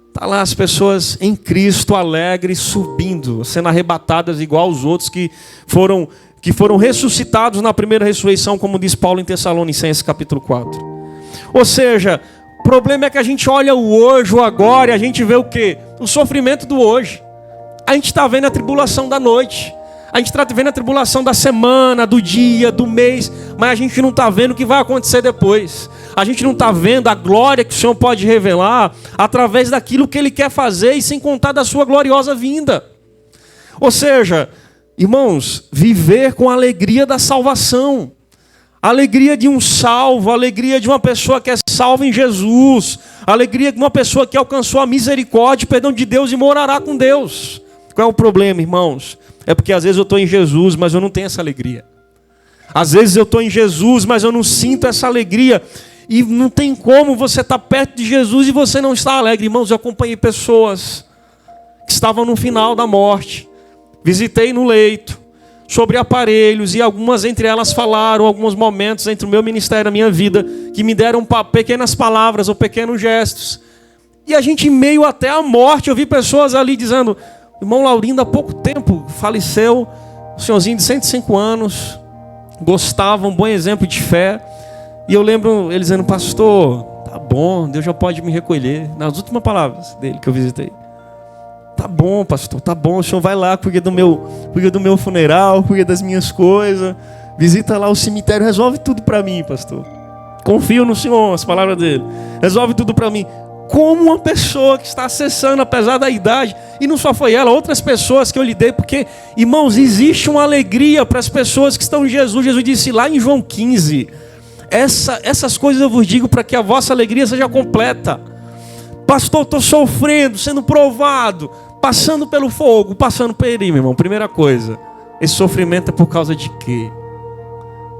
Está lá as pessoas em Cristo, alegres, subindo, sendo arrebatadas igual aos outros que foram ressuscitados na primeira ressurreição, como diz Paulo em Tessalonicenses capítulo 4. Ou seja, o problema é que a gente olha o hoje, o agora, e a gente vê o quê? O sofrimento do hoje. A gente está vendo a tribulação da noite. A gente está vendo a tribulação da semana, do dia, do mês, mas a gente não está vendo o que vai acontecer depois. A gente não está vendo a glória que o Senhor pode revelar através daquilo que Ele quer fazer e sem contar da sua gloriosa vinda. Ou seja, irmãos, viver com a alegria da salvação. A alegria de um salvo, a alegria de uma pessoa que é salva em Jesus. A alegria de uma pessoa que alcançou a misericórdia e perdão de Deus e morará com Deus. Qual é o problema, irmãos? É porque às vezes eu estou em Jesus, mas eu não tenho essa alegria. Às vezes eu estou em Jesus, mas eu não sinto essa alegria. E não tem como você estar perto de Jesus e você não estar alegre. Irmãos, eu acompanhei pessoas que estavam no final da morte. Visitei no leito, sobre aparelhos, e algumas entre elas falaram alguns momentos entre o meu ministério e a minha vida, que me deram pequenas palavras ou pequenos gestos. E a gente, em meio até à morte, eu vi pessoas ali dizendo: irmão Laurindo, há pouco tempo faleceu, um senhorzinho de 105 anos, gostava, um bom exemplo de fé. E eu lembro ele dizendo: pastor, tá bom, Deus já pode me recolher. Nas últimas palavras dele que eu visitei. Tá bom, pastor, tá bom, o senhor vai lá, cuida do meu funeral, cuida das minhas coisas, visita lá o cemitério, resolve tudo para mim, pastor. Confio no Senhor, as palavras dele. Resolve tudo para mim. como uma pessoa que está acessando, apesar da idade, e não só foi ela, outras pessoas que eu lidei, porque, irmãos, existe uma alegria para as pessoas que estão em Jesus. Jesus disse lá em João 15, essas coisas eu vos digo para que a vossa alegria seja completa. Pastor, estou sofrendo, sendo provado, passando pelo fogo, passando por ele, meu irmão. Primeira coisa, esse sofrimento é por causa de quê?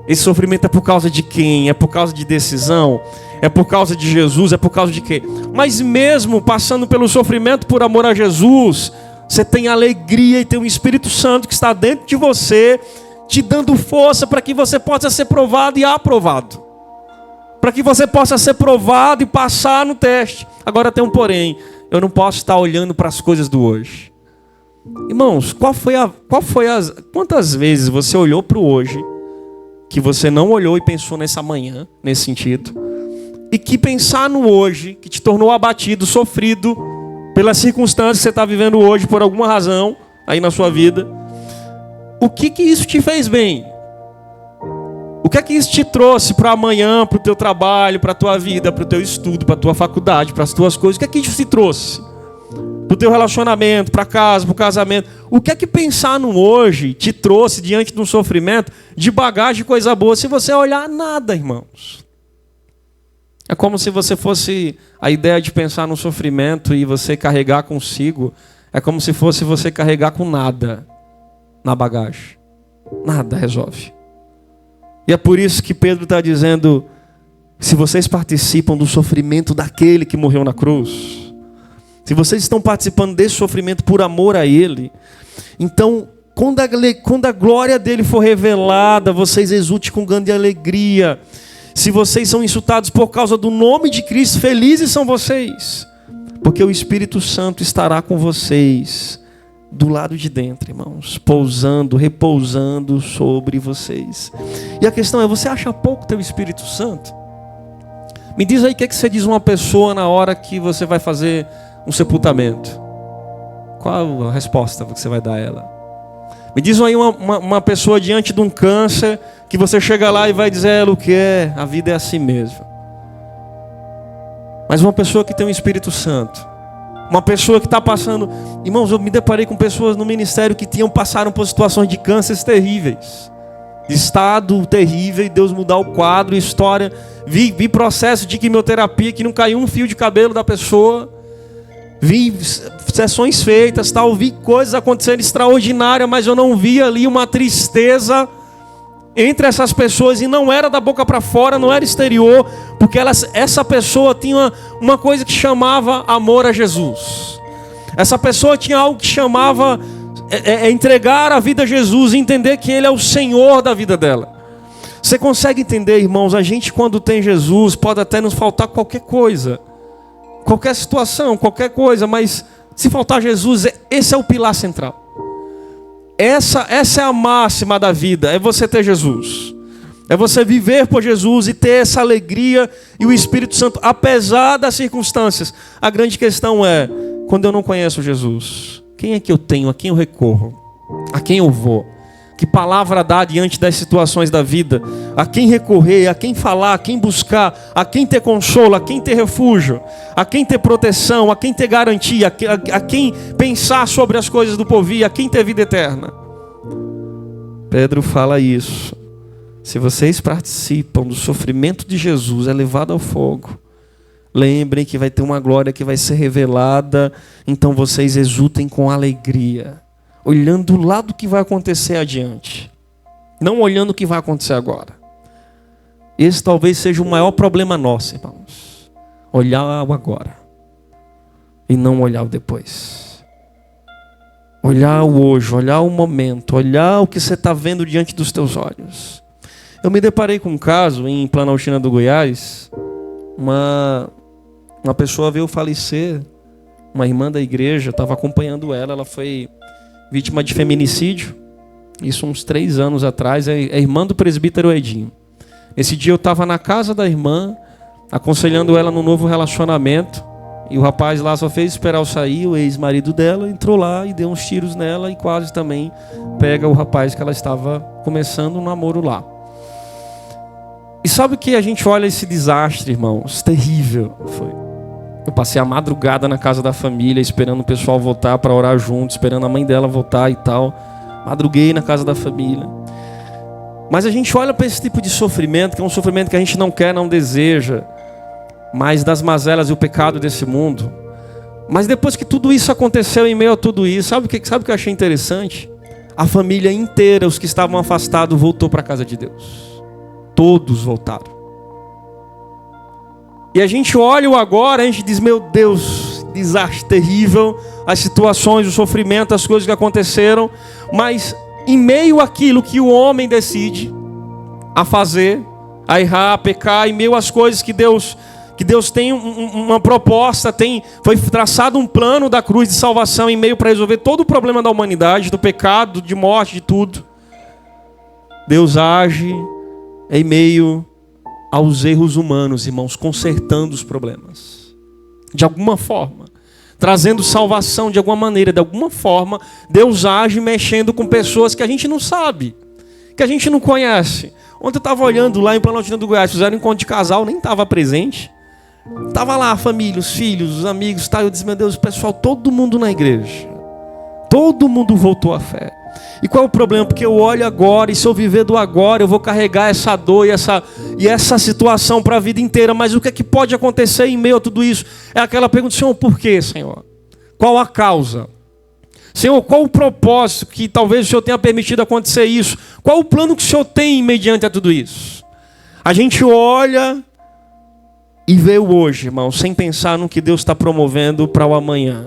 Esse sofrimento é por causa de quem? É por causa de decisão? É por causa de Jesus? É por causa de quê? Mas mesmo passando pelo sofrimento por amor a Jesus, você tem alegria e tem um Espírito Santo que está dentro de você, te dando força para que você possa ser provado e aprovado. Para que você possa ser provado e passar no teste. Agora tem um porém. Eu não posso estar olhando para as coisas do hoje. Irmãos, quantas vezes você olhou para o hoje, que você não olhou e pensou nessa manhã, nesse sentido, e que pensar no hoje, que te tornou abatido, sofrido, pelas circunstâncias que você está vivendo hoje, por alguma razão, aí na sua vida, o que isso te fez bem? O que é que isso te trouxe para amanhã, para o teu trabalho, para a tua vida, para o teu estudo, para a tua faculdade, para as tuas coisas? O que é que isso te trouxe? Para o teu relacionamento, para casa, para o casamento. O que é que pensar no hoje te trouxe diante de um sofrimento, de bagagem, coisa boa? Se você olhar, nada, irmãos. É como se você fosse a ideia de pensar no sofrimento e você carregar consigo. É como se fosse você carregar com nada na bagagem. Nada resolve. E é por isso que Pedro está dizendo, se vocês participam do sofrimento daquele que morreu na cruz, se vocês estão participando desse sofrimento por amor a Ele, então, quando a glória dele for revelada, vocês exultem com grande alegria. Se vocês são insultados por causa do nome de Cristo, felizes são vocês, porque o Espírito Santo estará com vocês, do lado de dentro, irmãos, pousando, repousando sobre vocês. E a questão é, você acha pouco teu Espírito Santo? Me diz aí o que você diz uma pessoa na hora que você vai fazer um sepultamento. Qual a resposta que você vai dar a ela? Me diz aí uma pessoa diante de um câncer, que você chega lá e vai dizer a ela o que é, a vida é assim mesmo. Mas uma pessoa que tem um Espírito Santo, uma pessoa que está passando... Irmãos, eu me deparei com pessoas no ministério que passaram por situações de cânceres terríveis, de estado terrível, e Deus mudar o quadro, história. Vi processo de quimioterapia que não caiu um fio de cabelo da pessoa. Vi sessões feitas, tal, vi coisas acontecendo extraordinárias, mas eu não vi ali uma tristeza entre essas pessoas, e não era da boca para fora, não era exterior, porque essa pessoa tinha uma coisa que chamava amor a Jesus. Essa pessoa tinha algo que chamava entregar a vida a Jesus, entender que Ele é o Senhor da vida dela. Você consegue entender, irmãos? A gente, quando tem Jesus, pode até nos faltar qualquer coisa, qualquer situação, qualquer coisa, mas se faltar Jesus, esse é o pilar central. Essa é a máxima da vida, é você ter Jesus. É você viver por Jesus e ter essa alegria e o Espírito Santo, apesar das circunstâncias. A grande questão é, quando eu não conheço Jesus, quem é que eu tenho, a quem eu recorro, a quem eu vou? Que palavra dar diante das situações da vida? A quem recorrer, a quem falar, a quem buscar, a quem ter consolo, a quem ter refúgio, a quem ter proteção, a quem ter garantia, a quem pensar sobre as coisas do porvir, a quem ter vida eterna. Pedro fala isso. Se vocês participam do sofrimento de Jesus, é levado ao fogo, lembrem que vai ter uma glória que vai ser revelada, então vocês exultem com alegria, olhando o lado que vai acontecer adiante, não olhando o que vai acontecer agora. Esse talvez seja o maior problema nosso, irmãos. Olhar o agora e não olhar o depois. Olhar o hoje, olhar o momento, olhar o que você está vendo diante dos teus olhos. Eu me deparei com um caso em Planaltina do Goiás. Uma pessoa veio falecer, uma irmã da igreja, estava acompanhando ela foi vítima de feminicídio, isso uns 3 anos atrás, é irmã do presbítero Edinho. Esse dia eu estava na casa da irmã, aconselhando ela no novo relacionamento, e o rapaz lá só fez esperar eu sair, o ex-marido dela entrou lá e deu uns tiros nela e quase também pega o rapaz que ela estava começando um namoro lá. E sabe que a gente olha esse desastre, irmãos, terrível foi. Eu passei a madrugada na casa da família, esperando o pessoal voltar para orar junto, esperando a mãe dela voltar e tal. Madruguei na casa da família. Mas a gente olha para esse tipo de sofrimento, que é um sofrimento que a gente não quer, não deseja, mas das mazelas e o pecado desse mundo. Mas depois que tudo isso aconteceu, em meio a tudo isso, sabe o que eu achei interessante? A família inteira, os que estavam afastados, voltou para a casa de Deus. Todos voltaram. E a gente olha o agora, a gente diz, meu Deus, desastre terrível, as situações, o sofrimento, as coisas que aconteceram. Mas em meio àquilo que o homem decide a fazer, a errar, a pecar, em meio às coisas que Deus tem uma proposta, foi traçado um plano da cruz de salvação em meio para resolver todo o problema da humanidade, do pecado, de morte, de tudo. Deus age em meio aos erros humanos, irmãos, consertando os problemas. De alguma forma, trazendo salvação de alguma maneira, de alguma forma, Deus age mexendo com pessoas que a gente não sabe, que a gente não conhece. Ontem eu estava olhando lá em Planaltina do Goiás, fizeram um encontro de casal, nem estava presente. Estava lá a família, os filhos, os amigos, tá? Eu disse, meu Deus, pessoal, todo mundo na igreja. Todo mundo voltou à fé. E qual é o problema? Porque eu olho agora, e se eu viver do agora, eu vou carregar essa dor e essa situação para a vida inteira. Mas o que é que pode acontecer em meio a tudo isso? É aquela pergunta, Senhor, por quê, Senhor? Qual a causa? Senhor, qual o propósito que talvez o Senhor tenha permitido acontecer isso? Qual o plano que o Senhor tem mediante a tudo isso? A gente olha e vê o hoje, irmão, sem pensar no que Deus está promovendo para o amanhã.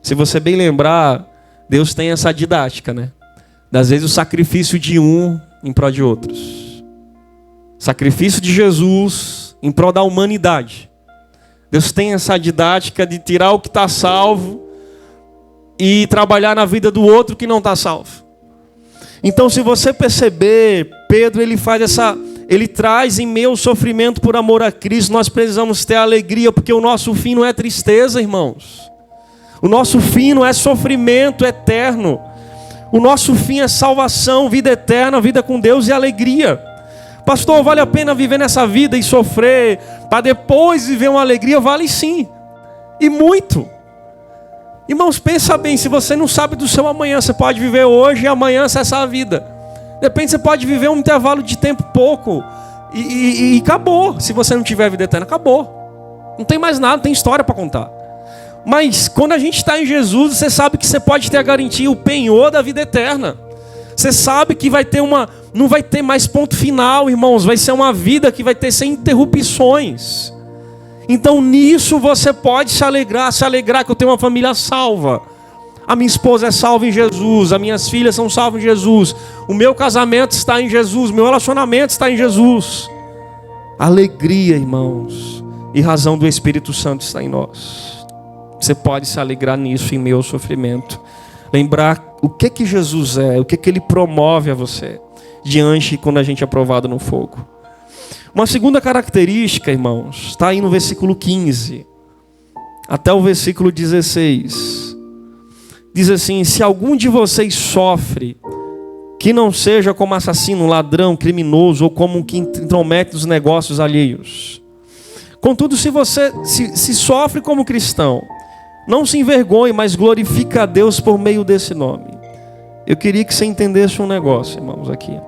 Se você bem lembrar, Deus tem essa didática, né? Das vezes o sacrifício de um em prol de outros. Sacrifício de Jesus em prol da humanidade. Deus tem essa didática de tirar o que está salvo e trabalhar na vida do outro que não está salvo. Então, se você perceber, Pedro ele traz em meio ao sofrimento por amor a Cristo. Nós precisamos ter alegria, porque o nosso fim não é tristeza, irmãos. O nosso fim não é sofrimento eterno. O nosso fim é salvação, vida eterna, vida com Deus e alegria. Pastor, vale a pena viver nessa vida e sofrer para depois viver uma alegria? Vale sim, e muito. Irmãos, pensa bem, se você não sabe do seu amanhã, você pode viver hoje e amanhã cessar a vida. De repente você pode viver um intervalo de tempo pouco e acabou. Se você não tiver vida eterna, acabou. Não tem mais nada, não tem história para contar. Mas quando a gente está em Jesus, você sabe que você pode ter a garantia, o penhor da vida eterna. Você sabe que não vai ter mais ponto final, irmãos. Vai ser uma vida que vai ter sem interrupções. Então nisso você pode se alegrar que eu tenho uma família salva. A minha esposa é salva em Jesus, as minhas filhas são salvas em Jesus, o meu casamento está em Jesus, meu relacionamento está em Jesus. Alegria, irmãos, e razão do Espírito Santo está em nós. Você pode se alegrar nisso em meio ao sofrimento. Lembrar o que Jesus é, o que Ele promove a você, diante quando a gente é provado no fogo. Uma segunda característica, irmãos, está aí no versículo 15, até o versículo 16. Diz assim, se algum de vocês sofre, que não seja como assassino, ladrão, criminoso, ou como quem intromete nos negócios alheios. Contudo, se você se sofre como cristão, não se envergonhe, mas glorifique a Deus por meio desse nome. Eu queria que você entendesse um negócio, irmãos, aqui.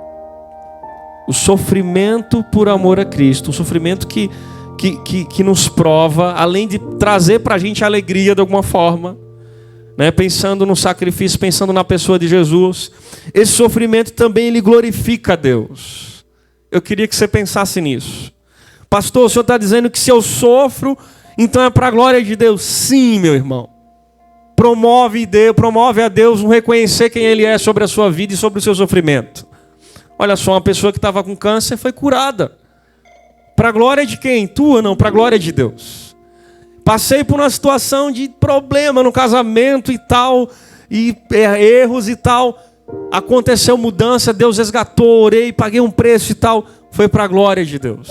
O sofrimento por amor a Cristo, o sofrimento que nos prova, além de trazer para a gente alegria de alguma forma, né? Pensando no sacrifício, pensando na pessoa de Jesus, esse sofrimento também ele glorifica a Deus. Eu queria que você pensasse nisso. Pastor, o senhor está dizendo que se eu sofro, então é para a glória de Deus? Sim, meu irmão. Promove a Deus um reconhecer quem Ele é sobre a sua vida e sobre o seu sofrimento. Olha só, uma pessoa que estava com câncer foi curada. Para a glória de quem? Tua não, para a glória de Deus. Passei por uma situação de problema no casamento e tal, e erros e tal. Aconteceu mudança, Deus resgatou, orei, paguei um preço e tal. Foi para a glória de Deus.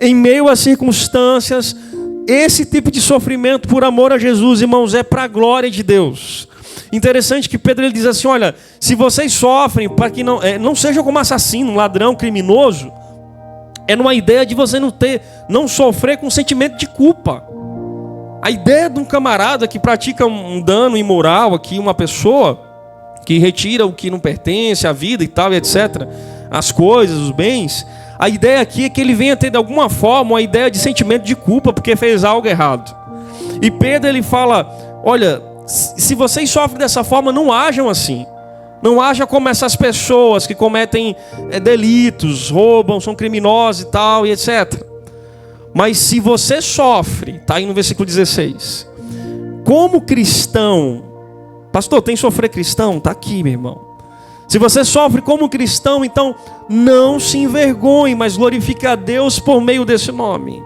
Em meio às circunstâncias, esse tipo de sofrimento por amor a Jesus, irmãos, é para a glória de Deus. Interessante que Pedro ele diz assim, olha, se vocês sofrem, para que não seja como assassino, ladrão, criminoso, é numa ideia de você não sofrer com sentimento de culpa. A ideia de um camarada que pratica um dano imoral aqui, uma pessoa que retira o que não pertence, a vida e tal, e etc., as coisas, os bens, a ideia aqui é que ele venha ter de alguma forma uma ideia de sentimento de culpa porque fez algo errado. E Pedro, ele fala, olha, se vocês sofrem dessa forma, não ajam assim. Não haja como essas pessoas que cometem delitos, roubam, são criminosos e tal, e etc. Mas se você sofre, está aí no versículo 16, como cristão, pastor, tem sofrer cristão? Está aqui, meu irmão. Se você sofre como cristão, então não se envergonhe, mas glorifique a Deus por meio desse nome.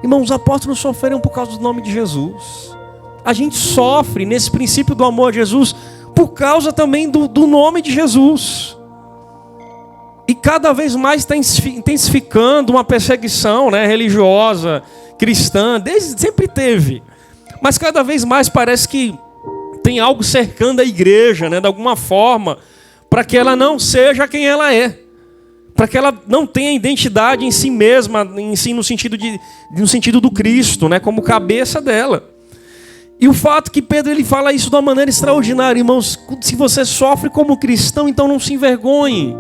Irmãos, os apóstolos sofreram por causa do nome de Jesus. A gente sofre nesse princípio do amor a Jesus por causa também do nome de Jesus. E cada vez mais está intensificando uma perseguição, né, religiosa, cristã, sempre teve. Mas cada vez mais parece que tem algo cercando a igreja, né, de alguma forma, para que ela não seja quem ela é. Para que ela não tenha identidade em si mesma, em si no sentido do Cristo, né, como cabeça dela. E o fato que Pedro ele fala isso de uma maneira extraordinária, irmãos, se você sofre como cristão, então não se envergonhe.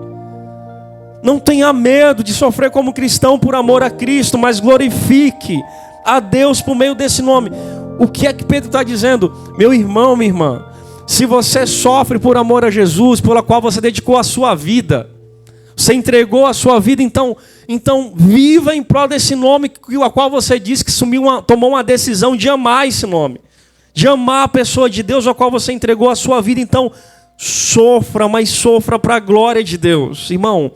Não tenha medo de sofrer como cristão por amor a Cristo, mas glorifique a Deus por meio desse nome. O que é que Pedro está dizendo? Meu irmão, minha irmã, se você sofre por amor a Jesus, pela qual você dedicou a sua vida, você entregou a sua vida, então viva em prol desse nome, a qual você disse que tomou uma decisão de amar esse nome. De amar a pessoa de Deus, a qual você entregou a sua vida. Então, sofra, mas sofra para a glória de Deus. Irmão,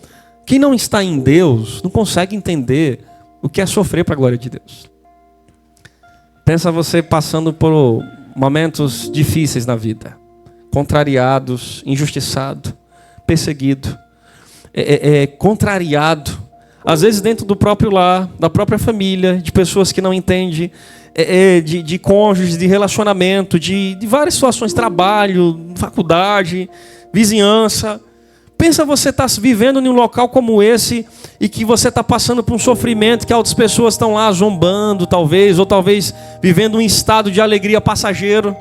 quem não está em Deus, não consegue entender o que é sofrer para a glória de Deus. Pensa você passando por momentos difíceis na vida. Contrariados, injustiçado, perseguido, contrariado. Às vezes dentro do próprio lar, da própria família, de pessoas que não entendem, de cônjuges, de relacionamento, de várias situações, trabalho, faculdade, vizinhança. Pensa você estar vivendo em um local como esse e que você está passando por um sofrimento, que outras pessoas estão lá zombando, talvez, ou talvez vivendo um estado de alegria passageiro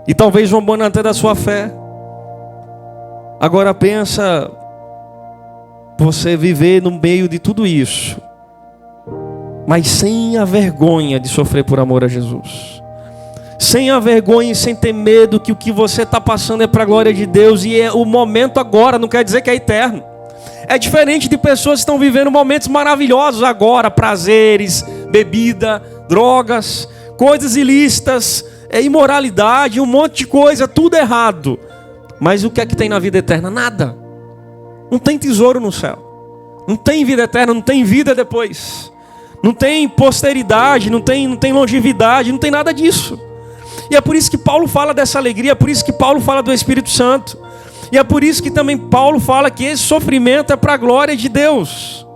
e talvez zombando até da sua fé. Agora pensa você viver no meio de tudo isso, mas sem a vergonha de sofrer por amor a Jesus. Sem a vergonha e sem ter medo que o que você está passando é para a glória de Deus. E é o momento agora, não quer dizer que é eterno. É diferente de pessoas que estão vivendo momentos maravilhosos agora. Prazeres, bebida, drogas, coisas ilícitas, imoralidade, um monte de coisa, tudo errado. Mas o que é que tem na vida eterna? Nada. Não tem tesouro no céu. Não tem vida eterna, não tem vida depois. Não tem posteridade, não tem longevidade, não tem nada disso. E é por isso que Paulo fala dessa alegria, é por isso que Paulo fala do Espírito Santo. E é por isso que também Paulo fala que esse sofrimento é para a glória de Deus.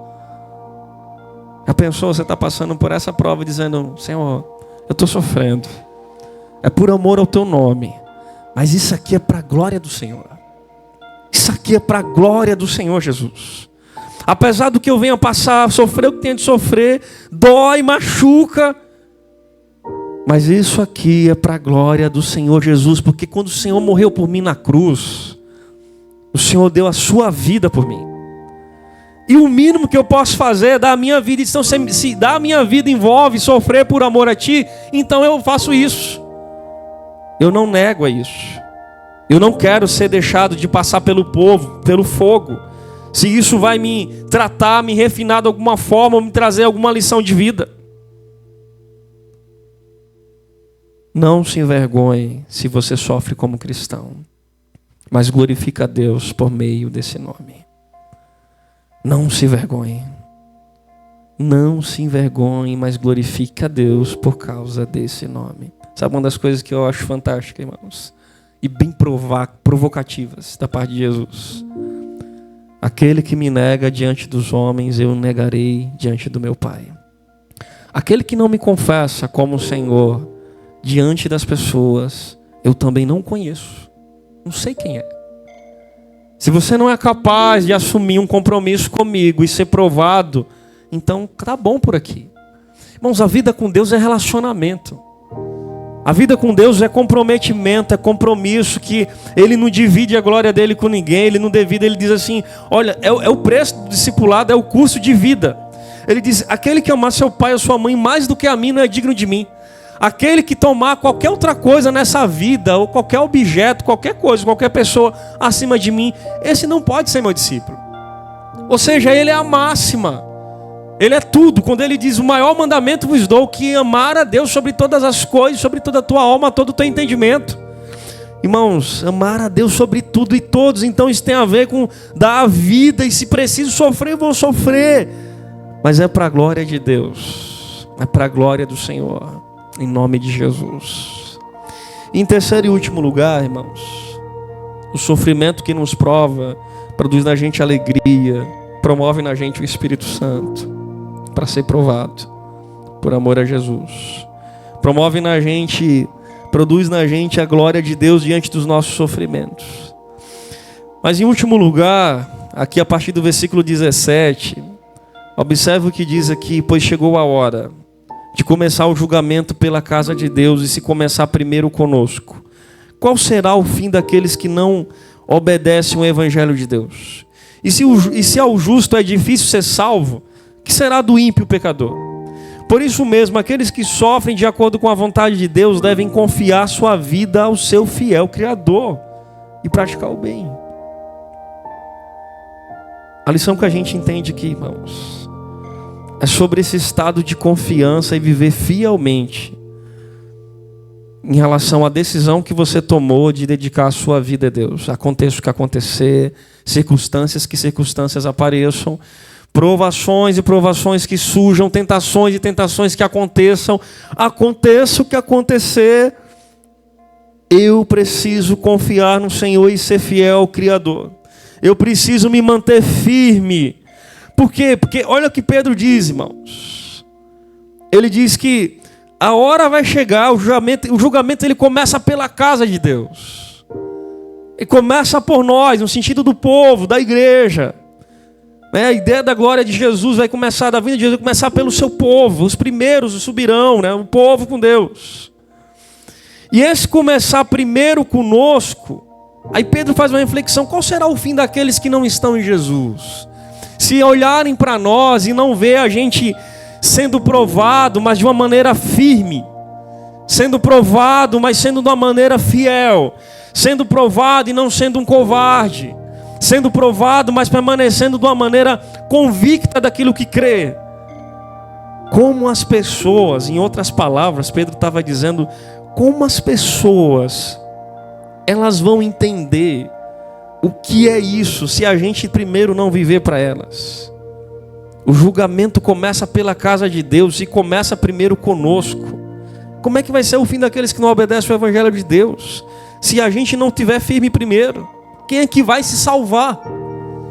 Já pensou, você está passando por essa prova dizendo, Senhor, eu estou sofrendo. É por amor ao teu nome. Mas isso aqui é para a glória do Senhor. Isso aqui é para a glória do Senhor Jesus. Apesar do que eu venha passar, sofrer o que tenho de sofrer, dói, machuca. Mas isso aqui é para a glória do Senhor Jesus. Porque quando o Senhor morreu por mim na cruz, o Senhor deu a sua vida por mim. E o mínimo que eu posso fazer é dar a minha vida. Então, se dar a minha vida envolve sofrer por amor a Ti, então eu faço isso. Eu não nego a isso. Eu não quero ser deixado de passar pelo povo, pelo fogo. Se isso vai me tratar, me refinar de alguma forma, ou me trazer alguma lição de vida. Não se envergonhe se você sofre como cristão, mas glorifica a Deus por meio desse nome. Não se envergonhe. Não se envergonhe, mas glorifique a Deus por causa desse nome. Sabe uma das coisas que eu acho fantástica, irmãos? E bem provocativas da parte de Jesus. Aquele que me nega diante dos homens, eu negarei diante do meu Pai. Aquele que não me confessa como Senhor diante das pessoas, eu também não conheço. Não sei quem é. Se você não é capaz de assumir um compromisso comigo e ser provado, então tá bom por aqui. Irmãos, a vida com Deus é relacionamento. A vida com Deus é comprometimento, é compromisso, que Ele não divide a glória dele com ninguém, Ele não divide, Ele diz assim, olha, é o preço do discipulado, é o custo de vida. Ele diz, aquele que amar seu pai ou sua mãe mais do que a mim não é digno de mim. Aquele que tomar qualquer outra coisa nessa vida, ou qualquer objeto, qualquer coisa, qualquer pessoa acima de mim, esse não pode ser meu discípulo. Ou seja, Ele é a máxima. Ele é tudo. Quando Ele diz, o maior mandamento vos dou, que amar a Deus sobre todas as coisas, sobre toda a tua alma, todo o teu entendimento. Irmãos, amar a Deus sobre tudo e todos. Então isso tem a ver com dar a vida. E se preciso sofrer, vou sofrer. Mas é para a glória de Deus. É para a glória do Senhor. Em nome de Jesus. E em terceiro e último lugar, irmãos, o sofrimento que nos prova produz na gente alegria, promove na gente o Espírito Santo para ser provado por amor a Jesus. Promove na gente, produz na gente a glória de Deus diante dos nossos sofrimentos. Mas em último lugar, aqui a partir do versículo 17, observe o que diz aqui, pois chegou a hora de começar o julgamento pela casa de Deus, e se começar primeiro conosco. Qual será o fim daqueles que não obedecem ao Evangelho de Deus? E se ao justo é difícil ser salvo, que será do ímpio pecador? Por isso mesmo, aqueles que sofrem de acordo com a vontade de Deus devem confiar sua vida ao seu fiel Criador e praticar o bem. A lição que a gente entende aqui, irmãos, é sobre esse estado de confiança e viver fielmente em relação à decisão que você tomou de dedicar a sua vida a Deus. Aconteça o que acontecer, circunstâncias que circunstâncias apareçam, provações e provações que surjam, tentações e tentações que aconteçam, aconteça o que acontecer, eu preciso confiar no Senhor e ser fiel ao Criador. Eu preciso me manter firme. Por quê? Porque olha o que Pedro diz, irmãos. Ele diz que a hora vai chegar, o julgamento ele começa pela casa de Deus. E começa por nós, no sentido do povo, da igreja. A ideia da glória de Jesus vai começar, da vinda de Jesus vai começar pelo seu povo. Os primeiros subirão, o povo com Deus. E esse começar primeiro conosco, aí Pedro faz uma reflexão, qual será o fim daqueles que não estão em Jesus? Se olharem para nós e não ver a gente sendo provado, mas de uma maneira firme, sendo provado, mas sendo de uma maneira fiel, sendo provado e não sendo um covarde, sendo provado, mas permanecendo de uma maneira convicta daquilo que crê. Como as pessoas, em outras palavras, Pedro estava dizendo, como as pessoas, elas vão entender o que é isso, se a gente primeiro não viver para elas? O julgamento começa pela casa de Deus e começa primeiro conosco. Como é que vai ser o fim daqueles que não obedecem ao Evangelho de Deus, se a gente não estiver firme primeiro? Quem é que vai se salvar?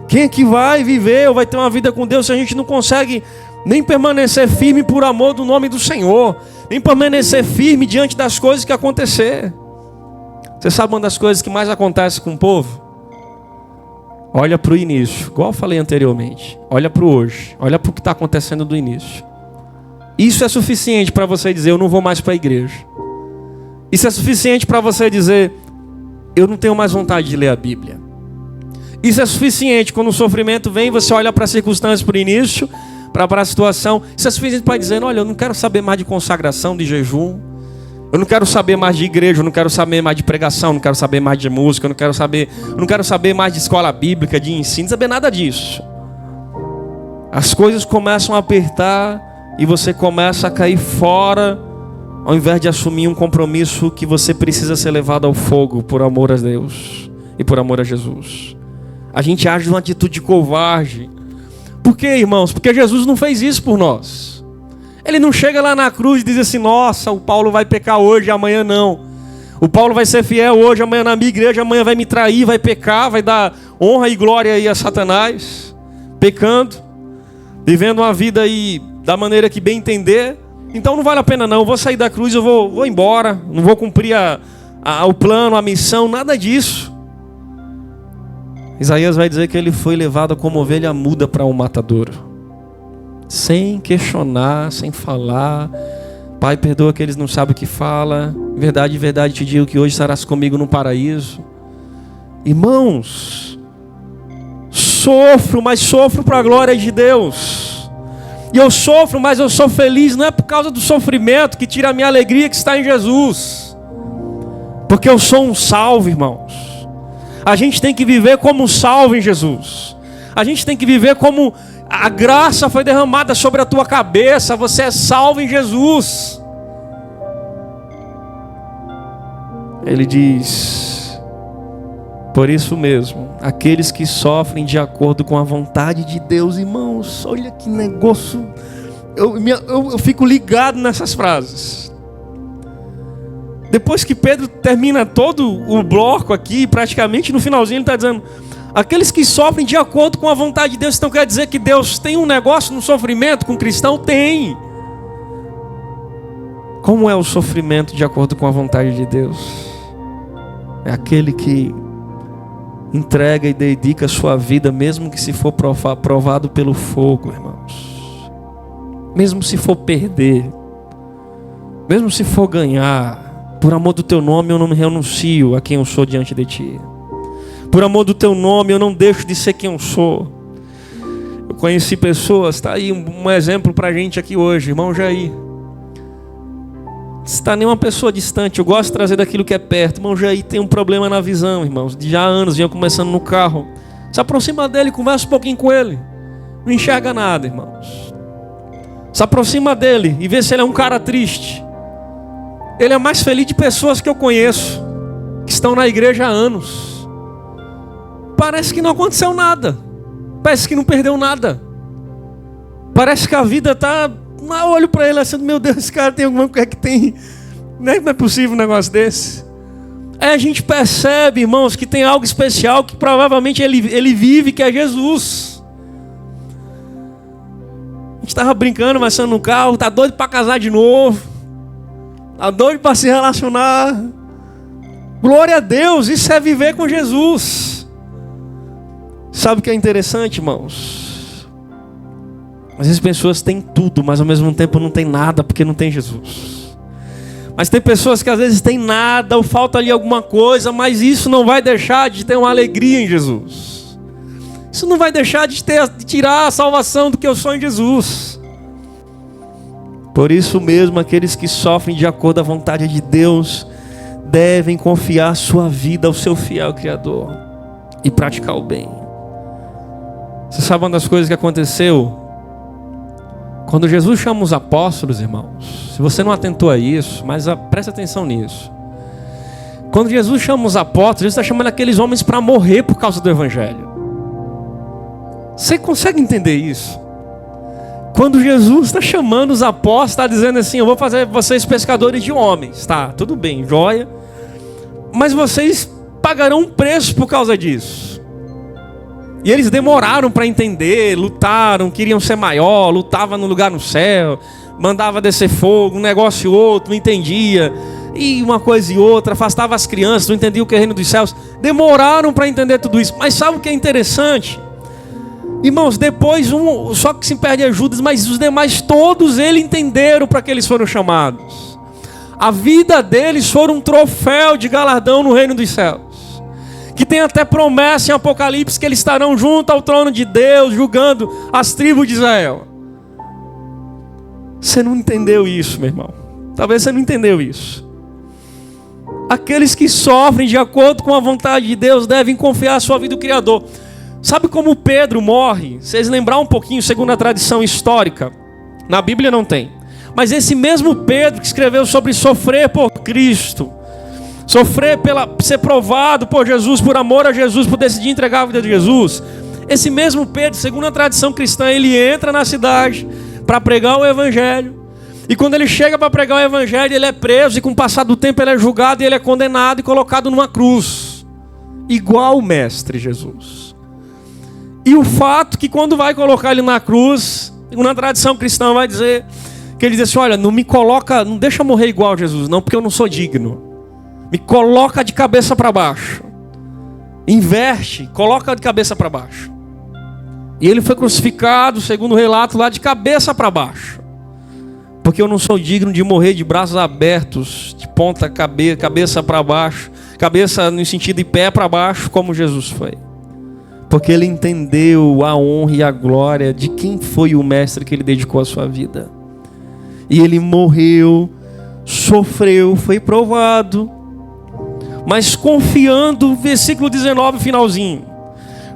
Quem é que vai viver ou vai ter uma vida com Deus se a gente não consegue nem permanecer firme por amor do nome do Senhor, nem permanecer firme diante das coisas que acontecer? Você sabe uma das coisas que mais acontece com o povo? Olha para o início, igual eu falei anteriormente. Olha para o hoje, olha para o que está acontecendo do início. Isso é suficiente para você dizer, eu não vou mais para a igreja. Isso é suficiente para você dizer, eu não tenho mais vontade de ler a Bíblia. Isso é suficiente quando o sofrimento vem, você olha para as circunstâncias, para o início, para a situação. Isso é suficiente para dizer, olha, eu não quero saber mais de consagração, de jejum. Eu não quero saber mais de igreja, eu não quero saber mais de pregação, eu não quero saber mais de música, eu não quero saber mais de escola bíblica, de ensino, não saber nada disso. As coisas começam a apertar e você começa a cair fora, ao invés de assumir um compromisso que você precisa ser levado ao fogo por amor a Deus e por amor a Jesus. A gente age numa atitude covarde. Por quê, irmãos? Porque Jesus não fez isso por nós. Ele não chega lá na cruz e diz assim, nossa, o Paulo vai pecar hoje, amanhã não. O Paulo vai ser fiel hoje, amanhã na minha igreja, amanhã vai me trair, vai pecar, vai dar honra e glória aí a Satanás, pecando, vivendo uma vida aí da maneira que bem entender. Então não vale a pena não, eu vou sair da cruz, eu vou embora, não vou cumprir o plano, a missão, nada disso. Isaías vai dizer que ele foi levado como ovelha muda para um matadouro. Sem questionar, sem falar, Pai, perdoa que eles não sabem o que fala. Verdade, verdade te digo que hoje estarás comigo no paraíso. Irmãos, sofro, mas sofro para a glória de Deus. E eu sofro, mas eu sou feliz. Não é por causa do sofrimento que tira a minha alegria que está em Jesus. Porque eu sou um salvo, irmãos. A gente tem que viver como um salvo em Jesus. A gente tem que viver como a graça foi derramada sobre a tua cabeça. Você é salvo em Jesus. Ele diz: por isso mesmo, aqueles que sofrem de acordo com a vontade de Deus. Irmãos, olha que negócio. Eu fico ligado nessas frases. Depois que Pedro termina todo o bloco aqui, praticamente no finalzinho ele está dizendo: aqueles que sofrem de acordo com a vontade de Deus. Então quer dizer que Deus tem um negócio no sofrimento com o cristão? Tem. Como é o sofrimento de acordo com a vontade de Deus? É aquele que entrega e dedica a sua vida, mesmo que se for provado pelo fogo, irmãos. Mesmo se for perder, mesmo se for ganhar. Por amor do teu nome eu não me renuncio a quem eu sou diante de ti. Por amor do teu nome eu não deixo de ser quem eu sou. Eu conheci pessoas, está aí um exemplo para a gente aqui hoje, irmão Jair. Não está nem uma pessoa distante, eu gosto de trazer daquilo que é perto. Irmão Jair tem um problema na visão, irmãos. Já há anos, vinha começando no carro. Se aproxima dele, conversa um pouquinho com ele. Não enxerga nada, irmãos. Se aproxima dele e vê se ele é um cara triste. Ele é mais feliz de pessoas que eu conheço, que estão na igreja há anos. Parece que não aconteceu nada. Parece que não perdeu nada. Parece que a vida está... Eu olho para ele assim: meu Deus, esse cara tem alguma coisa que tem... Não é possível um negócio desse. Aí a gente percebe, irmãos, que tem algo especial que provavelmente ele vive, que é Jesus. A gente estava brincando, mas saindo no carro, tá doido para casar de novo. Tá doido para se relacionar. Glória a Deus, isso é viver com Jesus. Sabe o que é interessante, irmãos? Às vezes pessoas têm tudo, mas ao mesmo tempo não tem nada, porque não tem Jesus. Mas tem pessoas que às vezes têm nada, ou falta ali alguma coisa, mas isso não vai deixar de ter uma alegria em Jesus. Isso não vai deixar de tirar a salvação do que eu sou em Jesus. Por isso mesmo, aqueles que sofrem de acordo à vontade de Deus devem confiar sua vida ao seu fiel Criador e praticar o bem. Você sabe uma das coisas que aconteceu? Quando Jesus chama os apóstolos, irmãos, se você não atentou a isso, mas preste atenção nisso. Quando Jesus chama os apóstolos, ele está chamando aqueles homens para morrer por causa do Evangelho. Você consegue entender isso? Quando Jesus está chamando os apóstolos, está dizendo assim: eu vou fazer vocês pescadores de homens. Tá, tudo bem, joia. Mas vocês pagarão um preço por causa disso. E eles demoraram para entender, lutaram, queriam ser maior, lutava no lugar no céu, mandava descer fogo, um negócio e outro, não entendia. E uma coisa e outra, afastava as crianças, não entendia o que é o reino dos céus. Demoraram para entender tudo isso. Mas sabe o que é interessante? Irmãos, depois só que se perde é Judas, mas os demais todos eles entenderam para que eles foram chamados. A vida deles foi um troféu de galardão no reino dos céus. Que tem até promessa em Apocalipse que eles estarão junto ao trono de Deus, julgando as tribos de Israel. Você não entendeu isso, meu irmão. Talvez você não entendeu isso. Aqueles que sofrem de acordo com a vontade de Deus devem confiar a sua vida no Criador. Sabe como Pedro morre? Vocês lembraram um pouquinho, segundo a tradição histórica. Na Bíblia não tem. Mas esse mesmo Pedro que escreveu sobre sofrer por Cristo, sofrer ser provado por Jesus, por amor a Jesus, por decidir entregar a vida de Jesus. Esse mesmo Pedro, segundo a tradição cristã, ele entra na cidade para pregar o Evangelho. E quando ele chega para pregar o Evangelho, ele é preso e com o passar do tempo ele é julgado e ele é condenado e colocado numa cruz. Igual o Mestre Jesus. E o fato que quando vai colocar ele na cruz, na tradição cristã vai dizer que ele diz assim: olha, não me coloca, não deixa morrer igual a Jesus não, porque eu não sou digno. Me coloca de cabeça para baixo. Inverte, coloca de cabeça para baixo. E ele foi crucificado, segundo o relato lá, de cabeça para baixo. Porque eu não sou digno de morrer de braços abertos, de ponta cabeça para baixo, cabeça no sentido de pé para baixo, como Jesus foi. Porque ele entendeu a honra e a glória de quem foi o mestre que ele dedicou a sua vida. E ele morreu, sofreu, foi provado, mas confiando, versículo 19, finalzinho,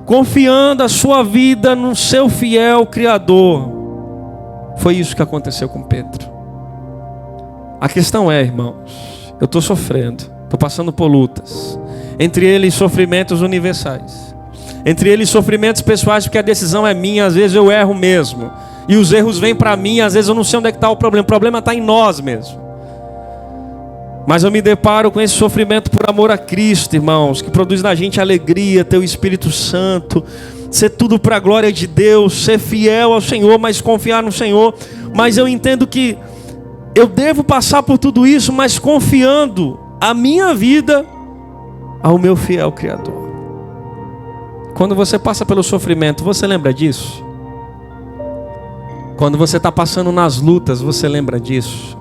confiando a sua vida no seu fiel Criador. Foi isso que aconteceu com Pedro. A questão é, irmãos, eu estou sofrendo, estou passando por lutas, entre eles sofrimentos universais, entre eles sofrimentos pessoais, porque a decisão é minha, às vezes eu erro mesmo, e os erros vêm para mim, às vezes eu não sei onde é que está o problema está em nós mesmo. Mas eu me deparo com esse sofrimento por amor a Cristo, irmãos, que produz na gente alegria, ter o Espírito Santo, ser tudo para a glória de Deus, ser fiel ao Senhor, mas confiar no Senhor. Mas eu entendo que eu devo passar por tudo isso, mas confiando a minha vida ao meu fiel Criador. Quando você passa pelo sofrimento, você lembra disso? Quando você está passando nas lutas, você lembra disso?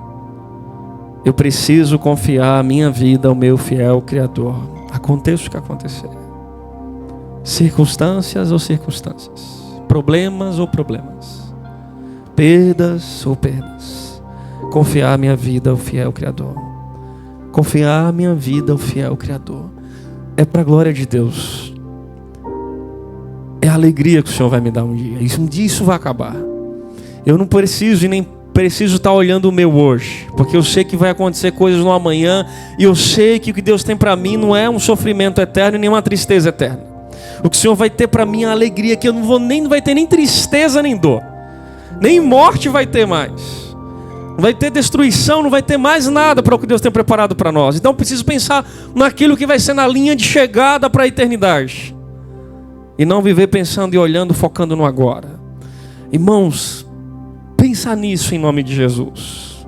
Eu preciso confiar a minha vida ao meu fiel Criador. Aconteça o que acontecer. Circunstâncias ou circunstâncias. Problemas ou problemas. Perdas ou perdas. Confiar a minha vida ao fiel Criador. Confiar a minha vida ao fiel Criador. É para a glória de Deus. É a alegria que o Senhor vai me dar um dia. Um dia isso vai acabar. Eu não preciso e nem preciso estar olhando o meu hoje, porque eu sei que vai acontecer coisas no amanhã, e eu sei que o que Deus tem para mim não é um sofrimento eterno, nem uma tristeza eterna. O que o Senhor vai ter para mim é a alegria, que eu não vai ter nem tristeza nem dor, nem morte vai ter mais, não vai ter destruição, não vai ter mais nada para o que Deus tem preparado para nós. Então eu preciso pensar naquilo que vai ser na linha de chegada para a eternidade, e não viver pensando e olhando, focando no agora. Irmãos, pensa nisso em nome de Jesus.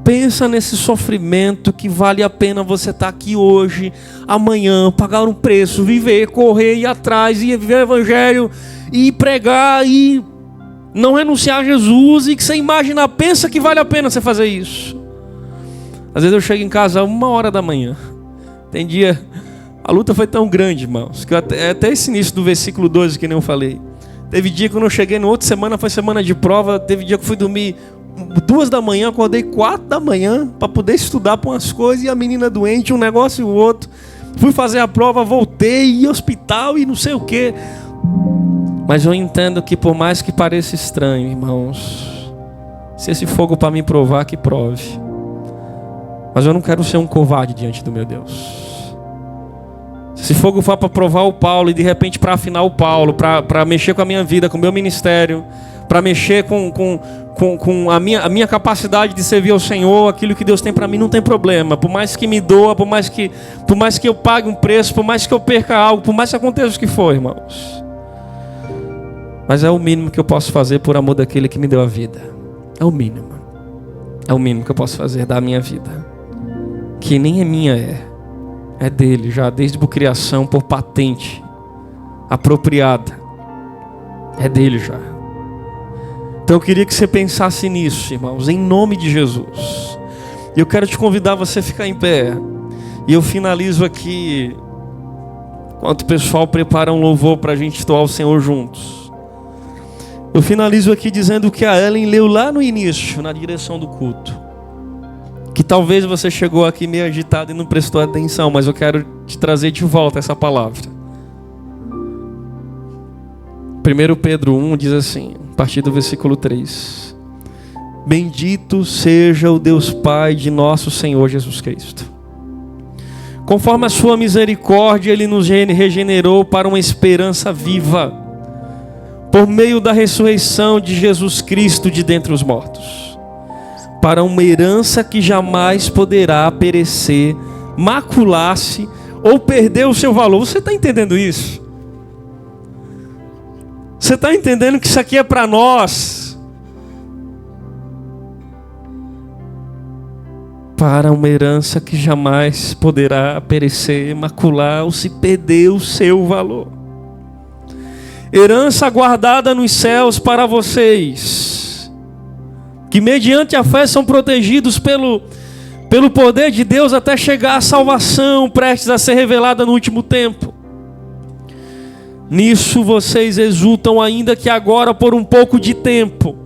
Pensa nesse sofrimento que vale a pena você estar aqui hoje, amanhã, pagar um preço, viver, correr, ir atrás, e viver o evangelho, e pregar, e não renunciar a Jesus, e que você imagina, pensa que vale a pena você fazer isso. Às vezes eu chego em casa 1h da manhã. Tem dia, a luta foi tão grande, irmãos, que até esse início do versículo 12 que nem eu falei. Teve dia que quando eu cheguei na outra semana, foi semana de prova. Teve dia que eu fui dormir 2 da manhã, acordei 4 da manhã para poder estudar para umas coisas, e a menina doente, um negócio e o outro. Fui fazer a prova, voltei, ia ao hospital e não sei o que. Mas eu entendo que por mais que pareça estranho, irmãos, se esse fogo para me provar, que prove. Mas eu não quero ser um covarde diante do meu Deus. Se fogo for para provar o Paulo, e de repente para afinar o Paulo, para mexer com a minha vida, com o meu ministério, para mexer com a minha capacidade de servir ao Senhor, aquilo que Deus tem para mim, não tem problema. Por mais que me doa, por mais que eu pague um preço, por mais que eu perca algo, por mais que aconteça o que for, irmãos. Mas é o mínimo que eu posso fazer por amor daquele que me deu a vida. É o mínimo. É o mínimo que eu posso fazer da minha vida. Que nem é minha, é dele já, desde a criação, por patente apropriada. É dele já. Então eu queria que você pensasse nisso, irmãos, em nome de Jesus. E eu quero te convidar a você ficar em pé. E eu finalizo aqui, enquanto o pessoal prepara um louvor para a gente entoar o Senhor juntos. Eu finalizo aqui dizendo o que a Ellen leu lá no início, na direção do culto. Que talvez você chegou aqui meio agitado e não prestou atenção, mas eu quero te trazer de volta essa palavra. 1 Pedro 1 diz assim, a partir do versículo 3: Bendito seja o Deus Pai de nosso Senhor Jesus Cristo. Conforme a sua misericórdia, Ele nos regenerou para uma esperança viva, por meio da ressurreição de Jesus Cristo de dentre os mortos, para uma herança que jamais poderá perecer, macular-se ou perder o seu valor. Você está entendendo isso? Você está entendendo que isso aqui é para nós? Para uma herança que jamais poderá perecer, macular ou se perder o seu valor. Herança guardada nos céus para vocês, que mediante a fé são protegidos pelo poder de Deus até chegar à salvação prestes a ser revelada no último tempo. Nisso vocês exultam, ainda que agora por um pouco de tempo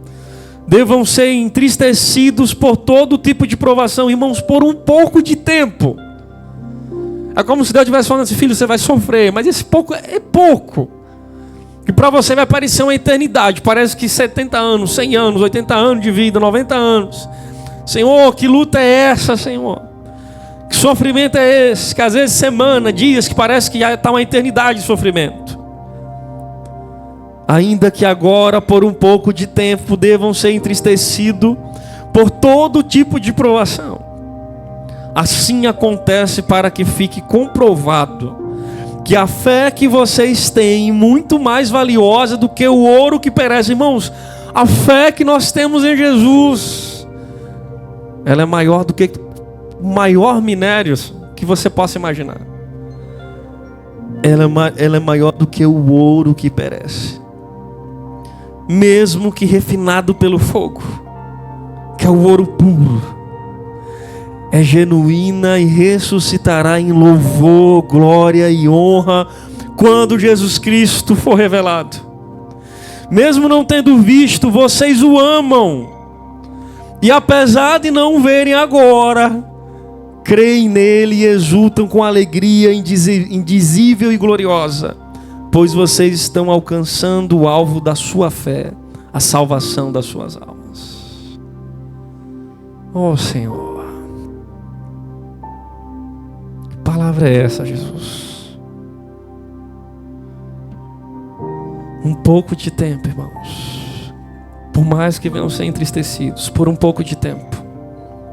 devam ser entristecidos por todo tipo de provação. Irmãos, por um pouco de tempo. É como se Deus estivesse falando assim: filho, você vai sofrer, mas esse pouco é pouco. E para você vai parecer uma eternidade. Parece que 70 anos, 100 anos, 80 anos de vida, 90 anos. Senhor, que luta é essa, Senhor? Que sofrimento é esse? Que às vezes semana, dias, que parece que já está uma eternidade de sofrimento. Ainda que agora, por um pouco de tempo, devam ser entristecidos por todo tipo de provação. Assim acontece para que fique comprovado que a fé que vocês têm é muito mais valiosa do que o ouro que perece. Irmãos, a fé que nós temos em Jesus, ela é maior do que o maior minério que você possa imaginar. Ela é maior do que o ouro que perece, mesmo que refinado pelo fogo, que é o ouro puro, é genuína e ressuscitará em louvor, glória e honra quando Jesus Cristo for revelado. Mesmo não tendo visto, vocês o amam, e apesar de não o verem agora, creem nele e exultam com alegria indizível e gloriosa, pois vocês estão alcançando o alvo da sua fé, a salvação das suas almas. Oh Senhor, que palavra é essa, Jesus? Um pouco de tempo, irmãos, por mais que venham ser entristecidos, por um pouco de tempo,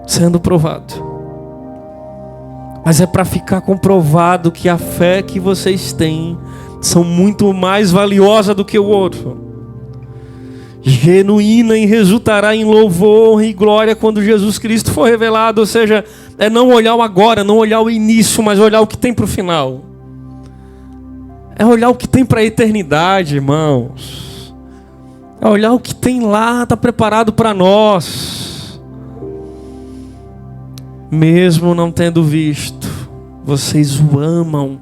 sendo provado, mas é para ficar comprovado que a fé que vocês têm são muito mais valiosa do que o ouro, genuína, e resultará em louvor e glória quando Jesus Cristo for revelado. Ou seja, é não olhar o agora, não olhar o início, mas olhar o que tem para o final. É olhar o que tem para a eternidade, irmãos. É olhar o que tem lá, está preparado para nós. Mesmo não tendo visto, vocês o amam.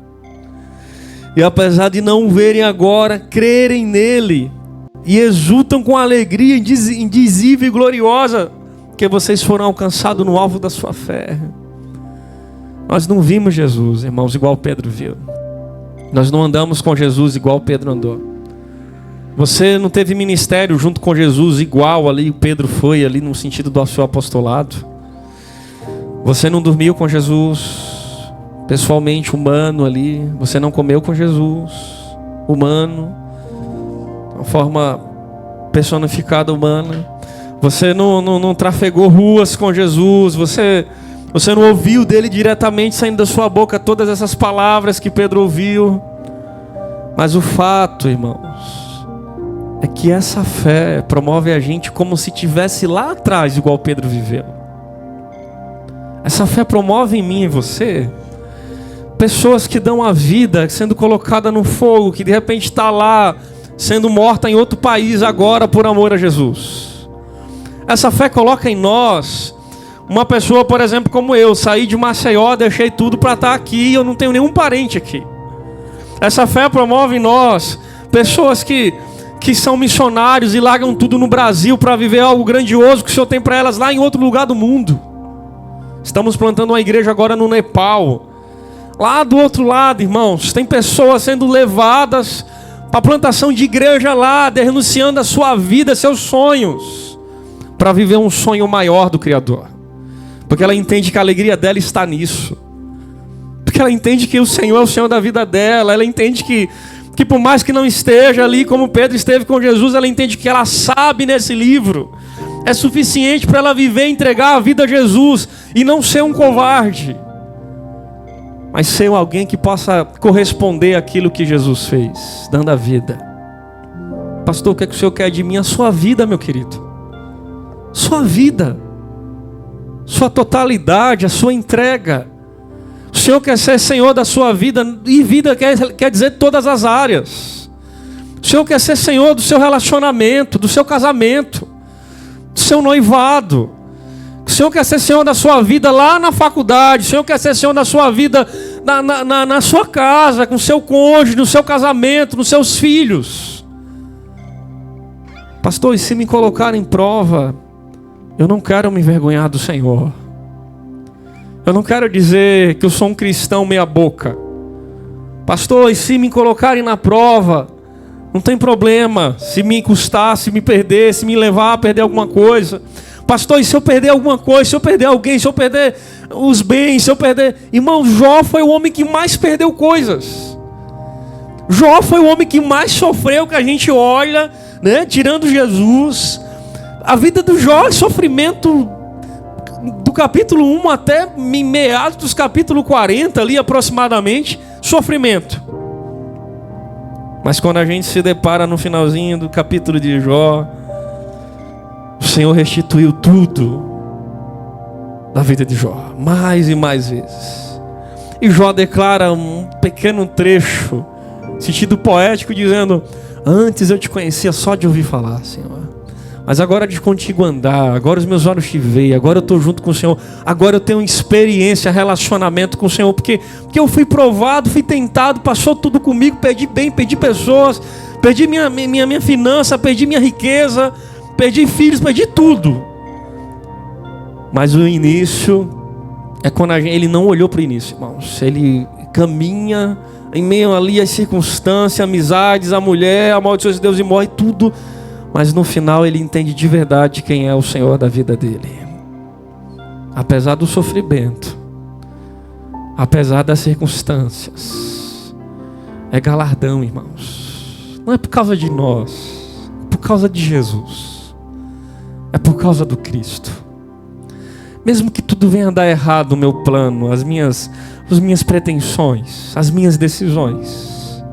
E apesar de não o verem agora, crerem nele e exultam com alegria indizível e gloriosa, que vocês foram alcançados no alvo da sua fé. Nós não vimos Jesus, irmãos, igual Pedro viu. Nós não andamos com Jesus igual Pedro andou. Você não teve ministério junto com Jesus igual ali o Pedro foi ali no sentido do seu apostolado. Você não dormiu com Jesus pessoalmente, humano ali. Você não comeu com Jesus, humano, de uma forma personificada humana. Você não trafegou ruas com Jesus. Você não ouviu dele diretamente saindo da sua boca todas essas palavras que Pedro ouviu. Mas o fato, irmãos, é que essa fé promove a gente como se tivesse lá atrás, igual Pedro viveu. Essa fé promove em mim e você pessoas que dão a vida sendo colocada no fogo, que de repente está lá sendo morta em outro país agora por amor a Jesus. Essa fé coloca em nós uma pessoa, por exemplo, como eu, saí de Maceió, deixei tudo para estar aqui, eu não tenho nenhum parente aqui. Essa fé promove em nós pessoas que são missionários e largam tudo no Brasil para viver algo grandioso que o Senhor tem para elas lá em outro lugar do mundo. Estamos plantando uma igreja agora no Nepal. Lá do outro lado, irmãos, tem pessoas sendo levadas para a plantação de igreja lá, renunciando a sua vida, seus sonhos, para viver um sonho maior do Criador. Porque ela entende que a alegria dela está nisso. Porque ela entende que o Senhor é o Senhor da vida dela. Ela entende que por mais que não esteja ali como Pedro esteve com Jesus, ela entende que ela sabe nesse livro é suficiente para ela viver e entregar a vida a Jesus e não ser um covarde, mas ser alguém que possa corresponder àquilo que Jesus fez, dando a vida. Pastor, o que é que o Senhor quer de mim? A sua vida, meu querido. Sua vida, sua totalidade, a sua entrega. O Senhor quer ser Senhor da sua vida, e vida quer dizer todas as áreas. O Senhor quer ser Senhor do seu relacionamento, do seu casamento. O do seu noivado. O Senhor quer ser Senhor da sua vida lá na faculdade. O Senhor quer ser Senhor da sua vida na sua casa, com o seu cônjuge, no seu casamento, nos seus filhos. Pastor, e se me colocar em prova, eu não quero me envergonhar do Senhor. Eu não quero dizer que eu sou um cristão meia boca. Pastor, e se me colocarem na prova, não tem problema. Se me custar, se me perder, se me levar a perder alguma coisa. Pastor, e se eu perder alguma coisa, se eu perder alguém, se eu perder os bens, se eu perder... Irmão, Jó foi o homem que mais perdeu coisas. Jó foi o homem que mais sofreu, que a gente olha, né? Tirando Jesus. A vida do Jó é sofrimento do capítulo 1 até meados dos capítulo 40 ali aproximadamente, sofrimento. Mas quando a gente se depara no finalzinho do capítulo de Jó, o Senhor restituiu tudo da vida de Jó, mais e mais vezes. E Jó declara um pequeno trecho, sentido poético, dizendo: antes eu te conhecia só de ouvir falar, Senhor, mas agora de contigo andar, agora os meus olhos te veem, agora eu estou junto com o Senhor, agora eu tenho experiência, relacionamento com o Senhor, porque eu fui provado, fui tentado, passou tudo comigo, perdi bem, perdi pessoas, perdi minha finança, perdi minha riqueza, perdi filhos, perdi tudo. Mas o início é quando ele não olhou para o início, irmãos. Ele caminha em meio ali às circunstâncias, amizades, a mulher, a maldição de Deus e morre tudo. Mas no final ele entende de verdade quem é o Senhor da vida dele. Apesar do sofrimento, apesar das circunstâncias, é galardão, irmãos. Não é por causa de nós, é por causa de Jesus. É por causa do Cristo. Mesmo que tudo venha a dar errado no meu plano, as minhas pretensões, as minhas decisões,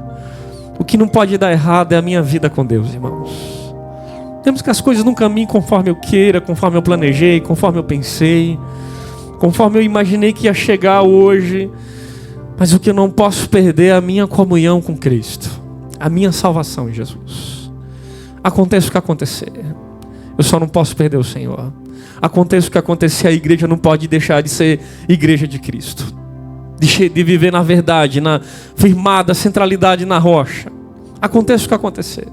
o que não pode dar errado é a minha vida com Deus, irmãos. Temos que as coisas não caminhem conforme eu queira, conforme eu planejei, conforme eu pensei, conforme eu imaginei que ia chegar hoje. Mas o que eu não posso perder é a minha comunhão com Cristo, a minha salvação em Jesus. Aconteça o que acontecer, eu só não posso perder o Senhor. Aconteça o que acontecer, a igreja não pode deixar de ser igreja de Cristo, de viver na verdade, na firmada, centralidade na rocha. Aconteça o que acontecer.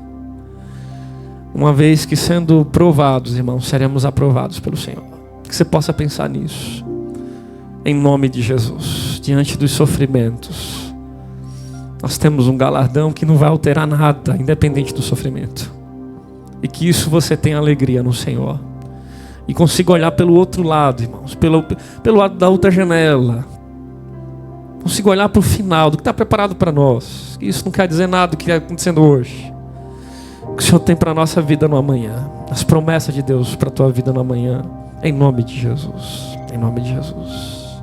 Uma vez que sendo provados, irmãos, seremos aprovados pelo Senhor. Que você possa pensar nisso. Em nome de Jesus, diante dos sofrimentos, nós temos um galardão que não vai alterar nada, independente do sofrimento. E que isso você tenha alegria no Senhor. E consiga olhar pelo outro lado, irmãos, pelo lado da outra janela. Consiga olhar para o final, do que está preparado para nós. Isso não quer dizer nada do que está acontecendo hoje. O que o Senhor tem para a nossa vida no amanhã. As promessas de Deus para a tua vida no amanhã. Em nome de Jesus. Em nome de Jesus.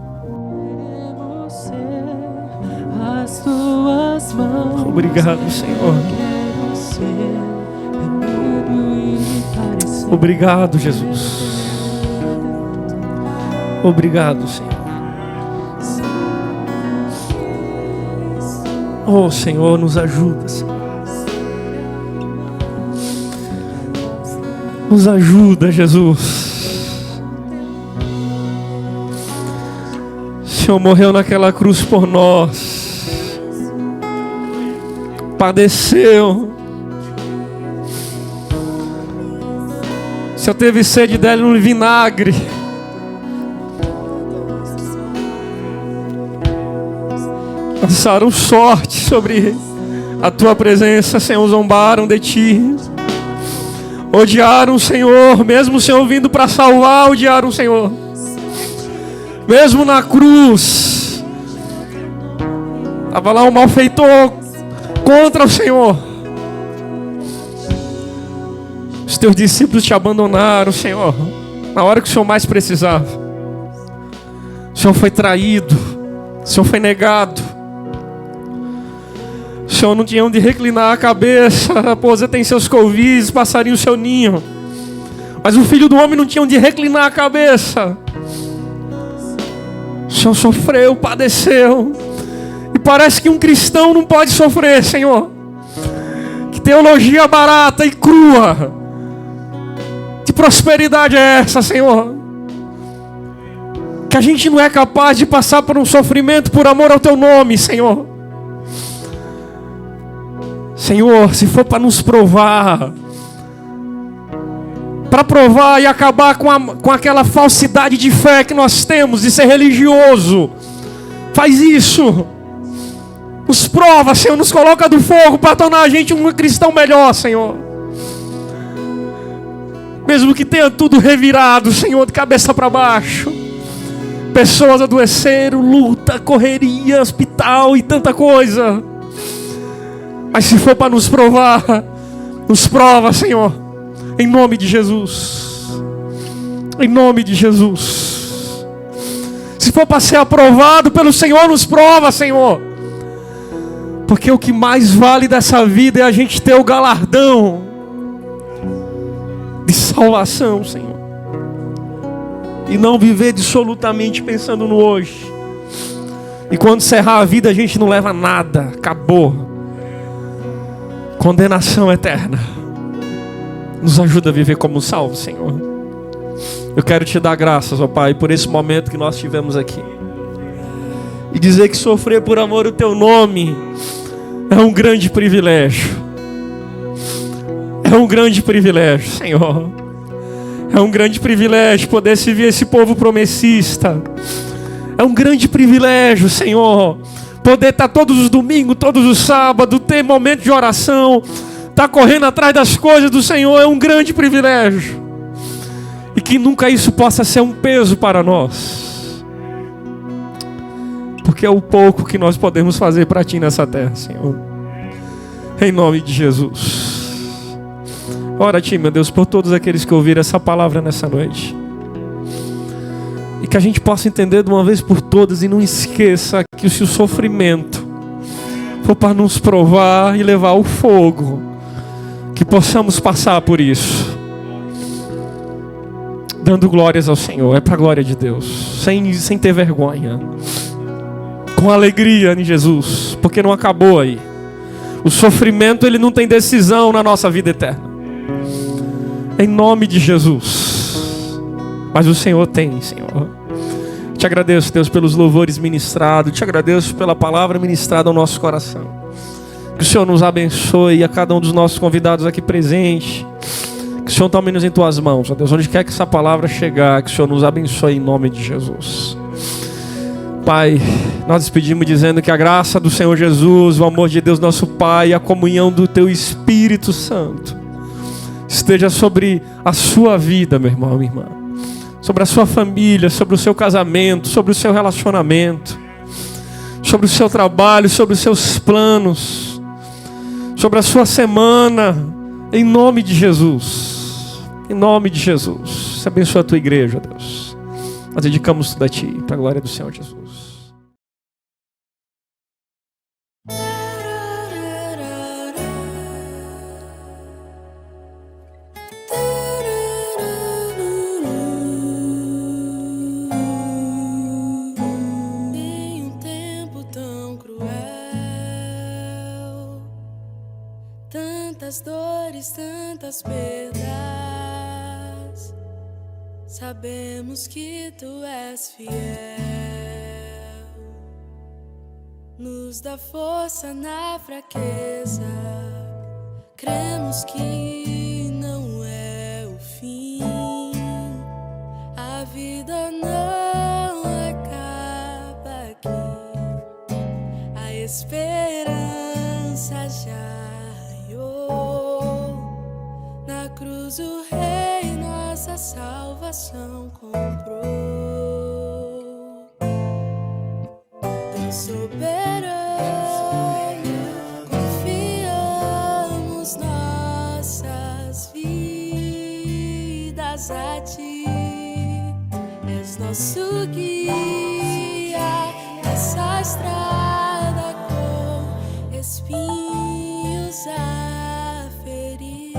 As tuas mãos. Obrigado, Senhor. Obrigado, Jesus. Obrigado, Senhor. Oh, Senhor, nos ajuda, Senhor. Nos ajuda, Jesus. O Senhor morreu naquela cruz por nós. Padeceu. O Senhor teve sede dele no vinagre. Lançaram sorte sobre a tua presença, Senhor, zombaram de ti. Odiaram o Senhor, mesmo o Senhor vindo para salvar, odiaram o Senhor. Mesmo na cruz, estava lá um malfeitor contra o Senhor. Os teus discípulos te abandonaram, Senhor, na hora que o Senhor mais precisava. O Senhor foi traído, o Senhor foi negado. O Senhor não tinha onde reclinar a cabeça, a raposa tem seus covis, passarinho seu ninho. Mas o Filho do Homem não tinha onde reclinar a cabeça. O Senhor sofreu, padeceu. E parece que um cristão não pode sofrer, Senhor. Que teologia barata e crua Que prosperidade é essa, Senhor? Que a gente não é capaz de passar por um sofrimento por amor ao Teu nome, Senhor. Senhor, se for para nos provar, para provar e acabar com aquela falsidade de fé que nós temos, de ser religioso, faz isso. Nos prova, Senhor, nos coloca do fogo para tornar a gente um cristão melhor, Senhor. Mesmo que tenha tudo revirado, Senhor, de cabeça para baixo. Pessoas adoeceram, luta, correria, hospital e tanta coisa. Mas se for para nos provar, nos prova, Senhor. Em nome de Jesus. Em nome de Jesus. Se for para ser aprovado pelo Senhor, nos prova, Senhor. Porque o que mais vale dessa vida é a gente ter o galardão de salvação, Senhor. E não viver dissolutamente pensando no hoje. E quando encerrar a vida a gente não leva nada. Acabou. Condenação eterna. Nos ajuda a viver como salvo, Senhor. Eu quero te dar graças, ó Pai, por esse momento que nós tivemos aqui. E dizer que sofrer por amor ao Teu nome é um grande privilégio. É um grande privilégio, Senhor. É um grande privilégio poder servir esse povo promessista. É um grande privilégio, Senhor, poder estar todos os domingos, todos os sábados, ter momento de oração, estar correndo atrás das coisas do Senhor. É um grande privilégio. E que nunca isso possa ser um peso para nós. Porque é o pouco que nós podemos fazer para Ti nessa terra, Senhor. Em nome de Jesus. Ora a Ti, meu Deus, por todos aqueles que ouviram essa palavra nessa noite. E que a gente possa entender de uma vez por todas e não esqueça que se o sofrimento for para nos provar e levar ao fogo, que possamos passar por isso. Dando glórias ao Senhor, é para a glória de Deus. Sem ter vergonha. Com alegria em Jesus, porque não acabou aí. O sofrimento, ele não tem decisão na nossa vida eterna. Em nome de Jesus. Mas o Senhor tem, Senhor. Te agradeço, Deus, pelos louvores ministrados. Te agradeço pela palavra ministrada ao nosso coração. Que o Senhor nos abençoe, a cada um dos nossos convidados aqui presentes. Que o Senhor tome-nos em Tuas mãos, ó Deus. Onde quer que essa palavra chegar, que o Senhor nos abençoe em nome de Jesus. Pai, nós despedimos dizendo que a graça do Senhor Jesus, o amor de Deus nosso Pai, a comunhão do Teu Espírito Santo esteja sobre a sua vida, meu irmão, minha irmã. Sobre a sua família, sobre o seu casamento, sobre o seu relacionamento, sobre o seu trabalho, sobre os seus planos, sobre a sua semana, em nome de Jesus. Em nome de Jesus. Se abençoa a Tua igreja, Deus. Nós dedicamos tudo a Ti, para a glória do Senhor Jesus. Em um tempo tão cruel, tantas dores, tantas perdas, sabemos que Tu és fiel, nos dá força na fraqueza, cremos que não é o fim, a vida não acaba aqui, a esperança já raiou, na cruz o Rei nossa salvação comprou. Deus soberano, confiamos nossas vidas a Ti. És nosso guia nessa estrada com espinhos a ferir.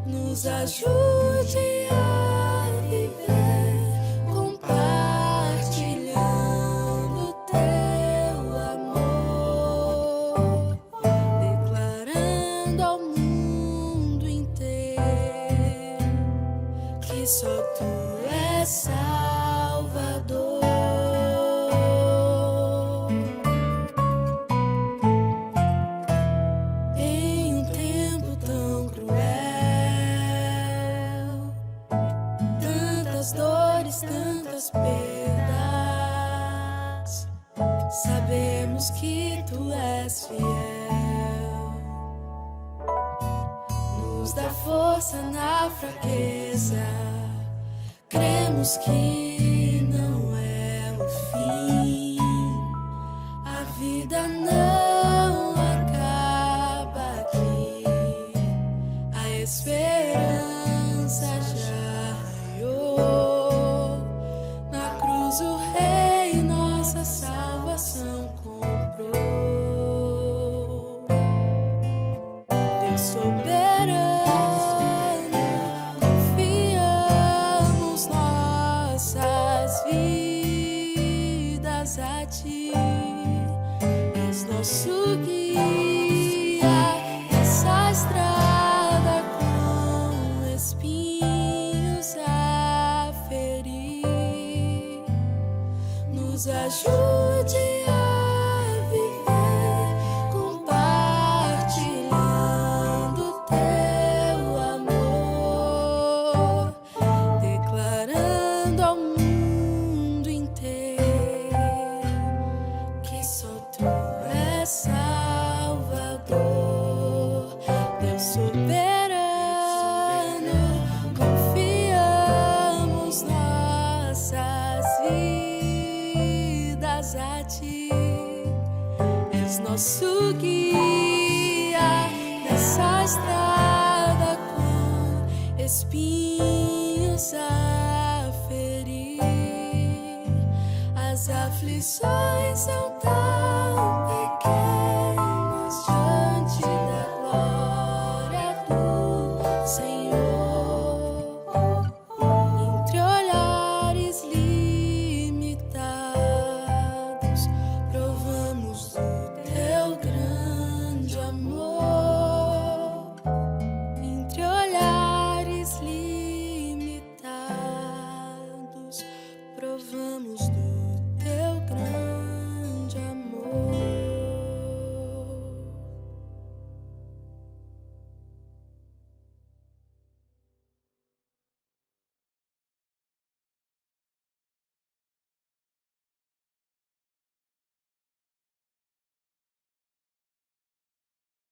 Nos ajude a viver compartilhando Teu amor, declarando ao mundo inteiro tu és fiel. Nos dá força na fraqueza. Cremos que não é o fim. A vida não acaba aqui. A esperança já raiou. Na cruz o Rei nossa salvação comprou. Deus soberano, confiamos nossas vidas a ti. És nosso guia nessa estrada com espinhos a ferir. Nos ajude a viver compartilhando teu amor, declarando ao mundo inteiro que só tu és Salvador. Deus soberano, confiamos nossas vidas a ti. És nosso guia nessa estrada com espinhos a ferir. As aflições são tão pequenas